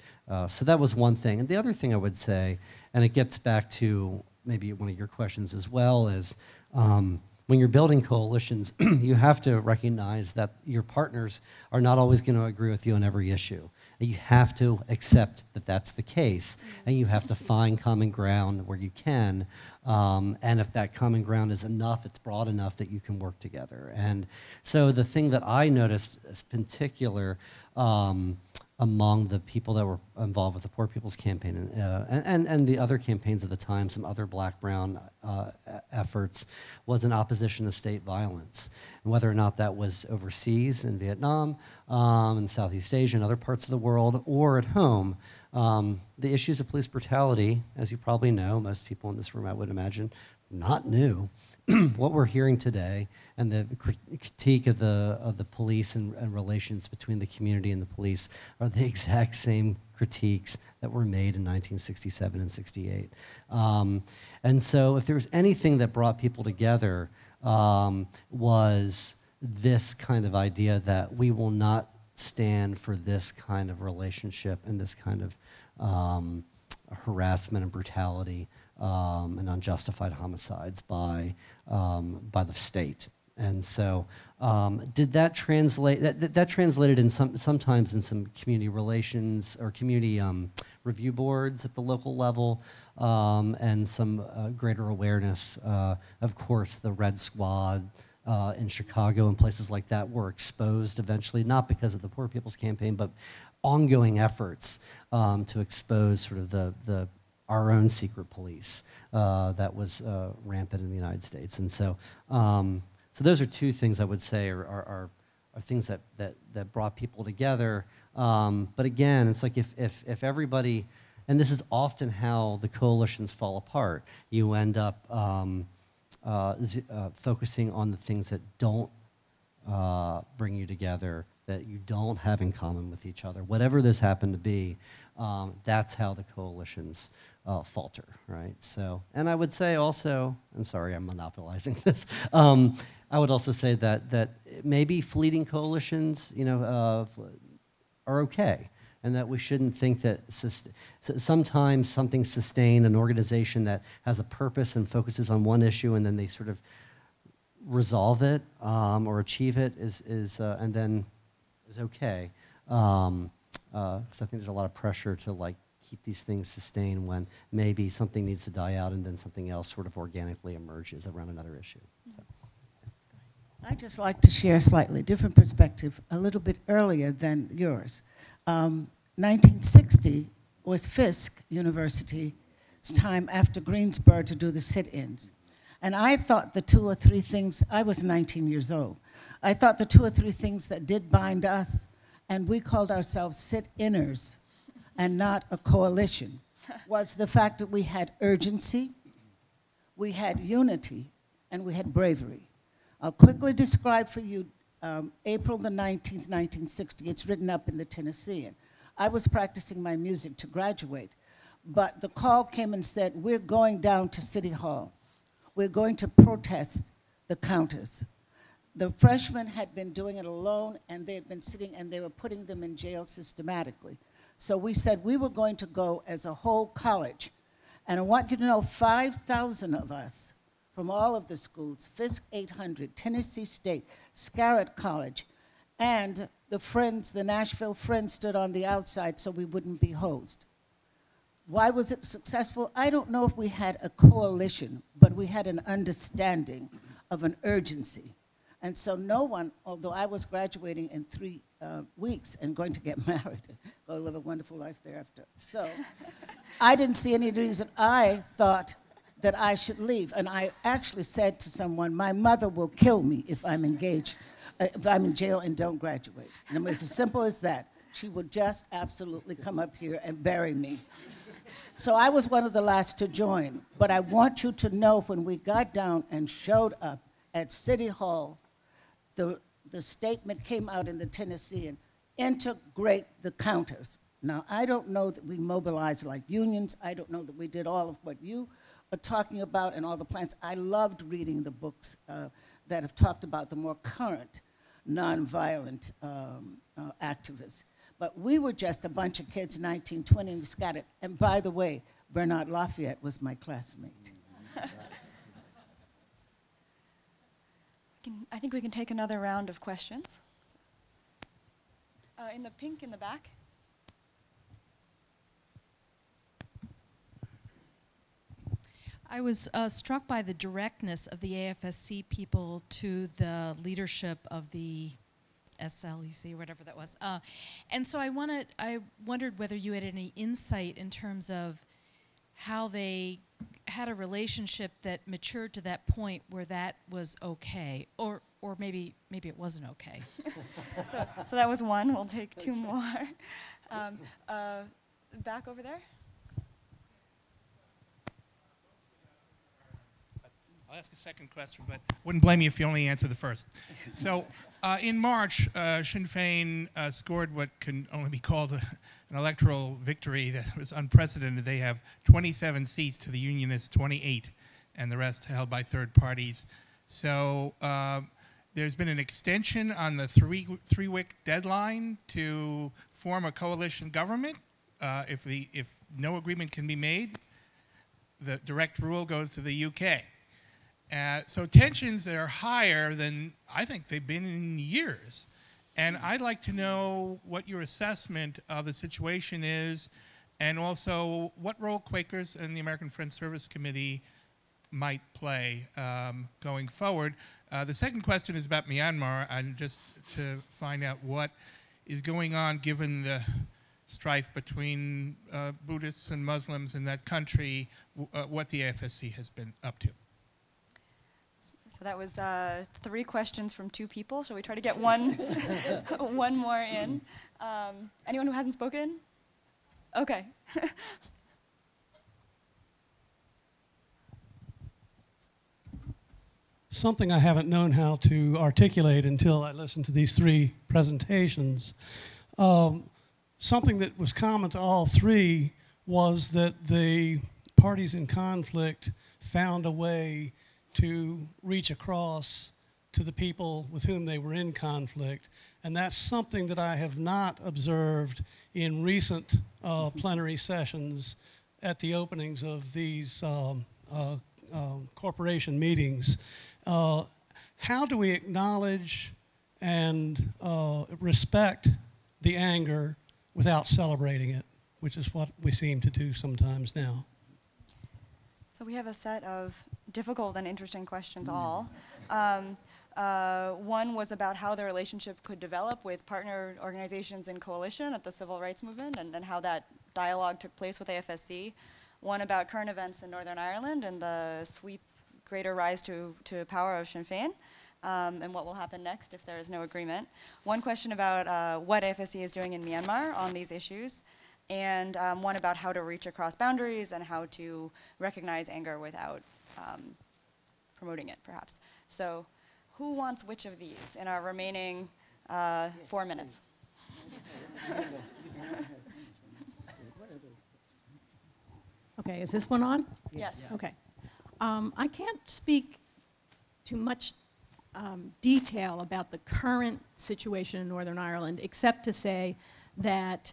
So that was one thing, and the other thing I would say, and it gets back to maybe one of your questions as well, is when you're building coalitions, you have to recognize that your partners are not always going to agree with you on every issue. And you have to accept that that's the case, and you have to find common ground where you can. And if that common ground is enough, it's broad enough that you can work together. And so the thing that I noticed as particular among the people that were involved with the Poor People's Campaign and the other campaigns at the time, some other black-brown efforts, was in opposition to state violence. And whether or not that was overseas in Vietnam, in Southeast Asia, and other parts of the world, or at home, the issues of police brutality, as you probably know, most people in this room, I would imagine, not new. What we're hearing today and the critique of the police and relations between the community and the police are the exact same critiques that were made in 1967 and 68. And so if there was anything that brought people together was this kind of idea that we will not stand for this kind of relationship and this kind of harassment and brutality and unjustified homicides by the state. And so did that translate, that translated in sometimes in some community relations or community review boards at the local level, and some greater awareness. Of course, the Red Squad in Chicago and places like that were exposed eventually, not because of the Poor People's Campaign, but ongoing efforts to expose sort of our own secret police that was rampant in the United States. And so, so those are two things I would say are things that brought people together. But again, it's like if everybody, and this is often how the coalitions fall apart, you end up focusing on the things that don't bring you together, that you don't have in common with each other. Whatever this happened to be, that's how the coalitions falter, right? So, and I would say also, and sorry, I'm monopolizing this. I would also say that maybe fleeting coalitions, are okay, and that we shouldn't think that sometimes something sustained, an organization that has a purpose and focuses on one issue, and then they sort of resolve it or achieve it and then is okay. Because I think there's a lot of pressure to keep these things sustained when maybe something needs to die out and then something else sort of organically emerges around another issue. So. I'd just like to share a slightly different perspective, a little bit earlier than yours. 1960 was Fisk University's time after Greensboro to do the sit-ins. And I thought the 2 or 3 things, I was 19 years old, I thought the 2 or 3 things that did bind us, and we called ourselves sit-inners and not a coalition, was the fact that we had urgency, we had unity, and we had bravery. I'll quickly describe for you April the 19th, 1960. It's written up in the Tennessean. I was practicing my music to graduate, but the call came and said, we're going down to City Hall. We're going to protest the counters. The freshmen had been doing it alone, and they had been sitting, and they were putting them in jail systematically. So we said we were going to go as a whole college. And I want you to know 5,000 of us from all of the schools, Fisk 800, Tennessee State, Scarrett College, and the Friends, the Nashville Friends stood on the outside so we wouldn't be hosed. Why was it successful? I don't know if we had a coalition, but we had an understanding of an urgency. And so no one, although I was graduating in 3 weeks and going to get married, go live a wonderful life thereafter. So I didn't see any reason. I thought that I should leave. And I actually said to someone, my mother will kill me if I'm engaged, if I'm in jail and don't graduate. And it was as simple as that. She would just absolutely come up here and bury me. So I was one of the last to join. But I want you to know when we got down and showed up at City Hall, the statement came out in the Tennessean, integrate the counters. Now, I don't know that we mobilized like unions. I don't know that we did all of what you are talking about and all the plans. I loved reading the books that have talked about the more current nonviolent activists. But we were just a bunch of kids, 19, 20, and we scattered. And by the way, Bernard Lafayette was my classmate. I think we can take another round of questions. In the pink in the back. I was struck by the directness of the AFSC people to the leadership of the SLEC, whatever that was. And so I wondered whether you had any insight in terms of how they had a relationship that matured to that point where that was okay, or maybe it wasn't okay. So that was one. We'll take two more. Back over there. I'll ask a second question, but wouldn't blame you if you only answer the first. So in March, Sinn Féin scored what can only be called an electoral victory that was unprecedented. They have 27 seats to the Unionists' 28, and the rest held by third parties. So there's been an extension on the three-week deadline to form a coalition government. If no agreement can be made, the direct rule goes to the UK. So tensions are higher than I think they've been in years. And I'd like to know what your assessment of the situation is, and also what role Quakers and the American Friends Service Committee might play going forward. The second question is about Myanmar, and just to find out what is going on given the strife between Buddhists and Muslims in that country, what the AFSC has been up to. So that was 3 questions from 2 people. Shall we try to get one, one more in? Anyone who hasn't spoken? Okay. Something I haven't known how to articulate until I listened to these 3 presentations. Something that was common to all 3 was that the parties in conflict found a way to reach across to the people with whom they were in conflict. And that's something that I have not observed in recent plenary sessions at the openings of these corporation meetings. How do we acknowledge and respect the anger without celebrating it, which is what we seem to do sometimes now? So we have a set of difficult and interesting questions all. One was about how the relationship could develop with partner organizations in coalition at the civil rights movement, and how that dialogue took place with AFSC. One about current events in Northern Ireland and the sweep, greater rise to power of Sinn Féin, and what will happen next if there is no agreement. One question about what AFSC is doing in Myanmar on these issues, and one about how to reach across boundaries and how to recognize anger without promoting it, perhaps. So who wants which of these in our remaining 4 minutes? Okay, is this one on? Yes. Okay. I can't speak too much detail about the current situation in Northern Ireland, except to say that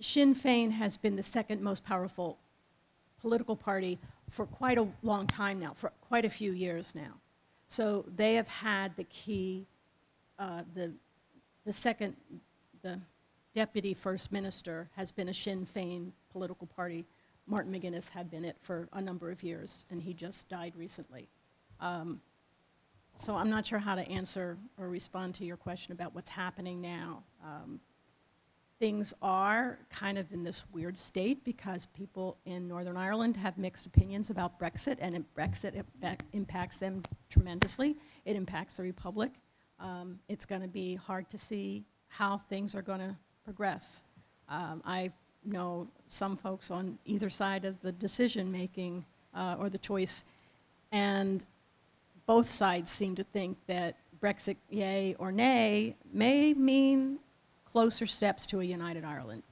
Sinn Féin has been the second most powerful political party for quite a long time now, for quite a few years now. So they have had the key, the deputy first minister has been a Sinn Féin political party. Martin McGuinness had been it for a number of years, and he just died recently. So I'm not sure how to answer or respond to your question about what's happening now. Things are kind of in this weird state because people in Northern Ireland have mixed opinions about Brexit, and Brexit impacts them tremendously. It impacts the Republic. It's going to be hard to see how things are going to progress. I know some folks on either side of the decision-making or the choice, and both sides seem to think that Brexit, yay or nay, may mean closer steps to a united Ireland.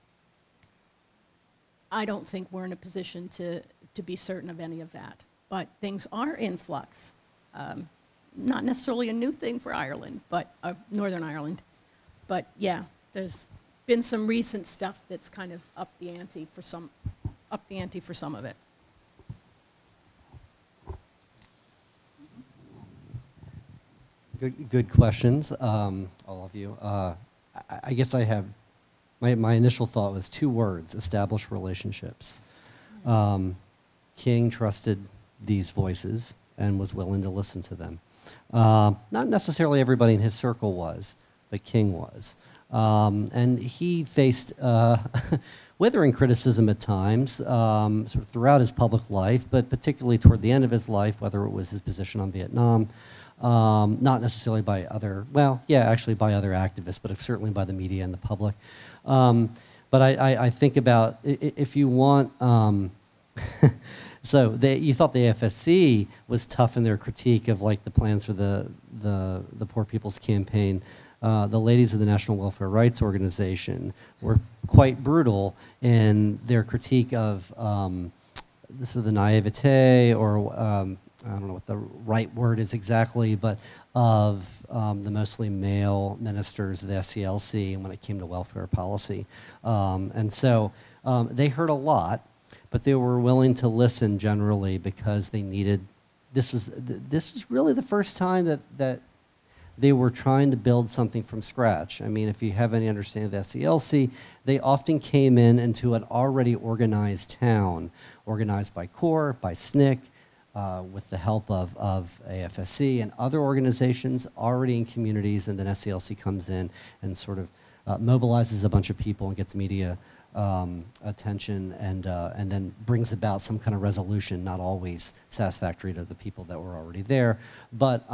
I don't think we're in a position to be certain of any of that, but things are in flux. Not necessarily a new thing for Ireland, but Northern Ireland. But yeah, there's been some recent stuff that's kind of up the ante for some of it. Good questions, all of you. I guess I have, my initial thought was 2 words: establish relationships. King trusted these voices and was willing to listen to them. Not necessarily everybody in his circle was, but King was. And he faced withering criticism at times, sort of throughout his public life, but particularly toward the end of his life, whether it was his position on Vietnam, not necessarily by other, well, yeah, actually by other activists, but certainly by the media and the public. But I think about, if you want, so you thought the AFSC was tough in their critique of like the plans for the Poor People's Campaign. The ladies of the National Welfare Rights Organization were quite brutal in their critique of this sort of the naivete, or I don't know what the right word is exactly, but of the mostly male ministers of the SCLC and when it came to welfare policy. And so they heard a lot, but they were willing to listen generally because they needed, this was really the first time that they were trying to build something from scratch. I mean, if you have any understanding of the SCLC, they often came into an already organized town, organized by CORE, by SNCC, with the help of AFSC and other organizations already in communities, and then SCLC comes in and sort of mobilizes a bunch of people and gets media attention, and then brings about some kind of resolution, not always satisfactory to the people that were already there. But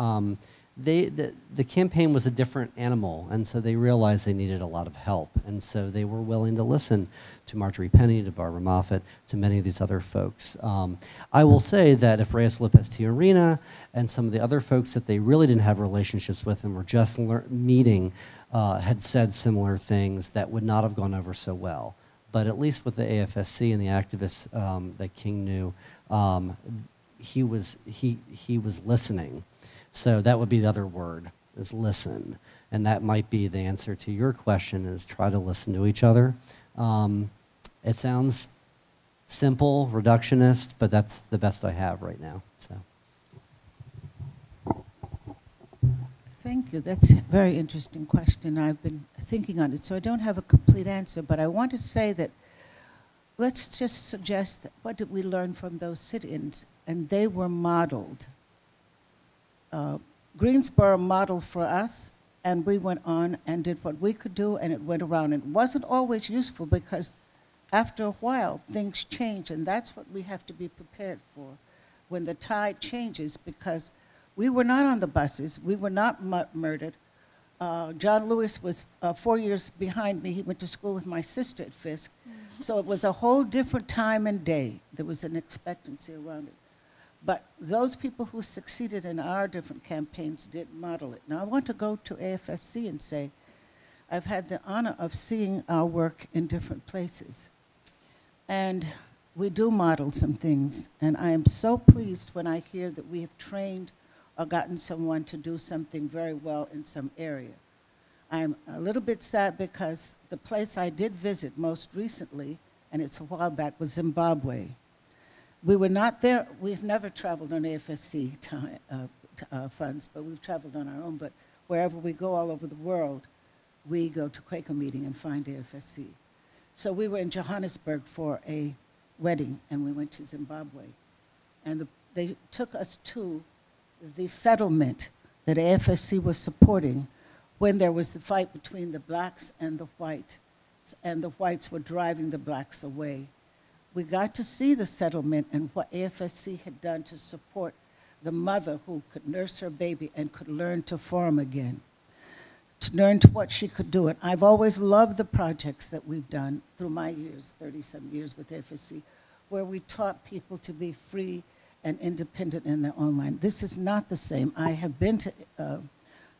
the campaign was a different animal, and so they realized they needed a lot of help, and so they were willing to listen to Marjorie Penny, to Barbara Moffett, to many of these other folks. I will say that if Reyes Lopez Tijerina and some of the other folks that they really didn't have relationships with and were just meeting had said similar things, that would not have gone over so well. But at least with the AFSC and the activists that King knew, he was listening. So that would be the other word, is listen. And that might be the answer to your question, is try to listen to each other. It sounds simple, reductionist, but that's the best I have right now. So. Thank you. That's a very interesting question. I've been thinking on it, so I don't have a complete answer, but I want to say that let's just suggest that what did we learn from those sit-ins? And they were modeled. Greensboro modeled for us, and we went on and did what we could do, and it went around. And it wasn't always useful because after a while, things change, and that's what we have to be prepared for when the tide changes, because we were not on the buses. We were not murdered. John Lewis was 4 years behind me. He went to school with my sister at Fisk. Mm-hmm. So it was a whole different time and day. There was an expectancy around it. But those people who succeeded in our different campaigns did model it. Now, I want to go to AFSC and say, I've had the honor of seeing our work in different places. And we do model some things. And I am so pleased when I hear that we have trained or gotten someone to do something very well in some area. I'm a little bit sad because the place I did visit most recently, and it's a while back, was Zimbabwe. We were not there. We've never traveled on AFSC funds, but we've traveled on our own. But wherever we go all over the world, we go to Quaker meeting and find AFSC. So we were in Johannesburg for a wedding, and we went to Zimbabwe. And they took us to the settlement that AFSC was supporting when there was the fight between the blacks and the whites, and the whites were driving the blacks away. We got to see the settlement and what AFSC had done to support the mother who could nurse her baby and could learn to farm again, to learn to what she could do. And I've always loved the projects that we've done through my years, 30-some years with AFSC, where we taught people to be free and independent in their own land. This is not the same. I have been to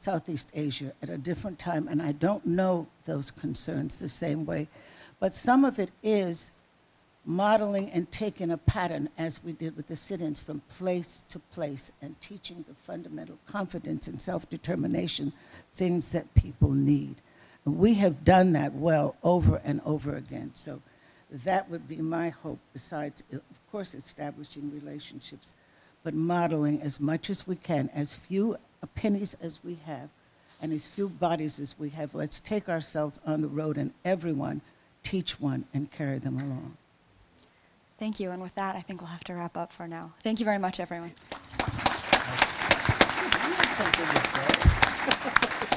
Southeast Asia at a different time, and I don't know those concerns the same way. But some of it is modeling and taking a pattern, as we did with the sit-ins, from place to place and teaching the fundamental confidence and self-determination, things that people need. And we have done that well over and over again. So that would be my hope, besides, of course, establishing relationships, but modeling as much as we can, as few pennies as we have, and as few bodies as we have. Let's take ourselves on the road and everyone teach one and carry them along. Thank you, and with that, I think we'll have to wrap up for now. Thank you very much, everyone. Something to say.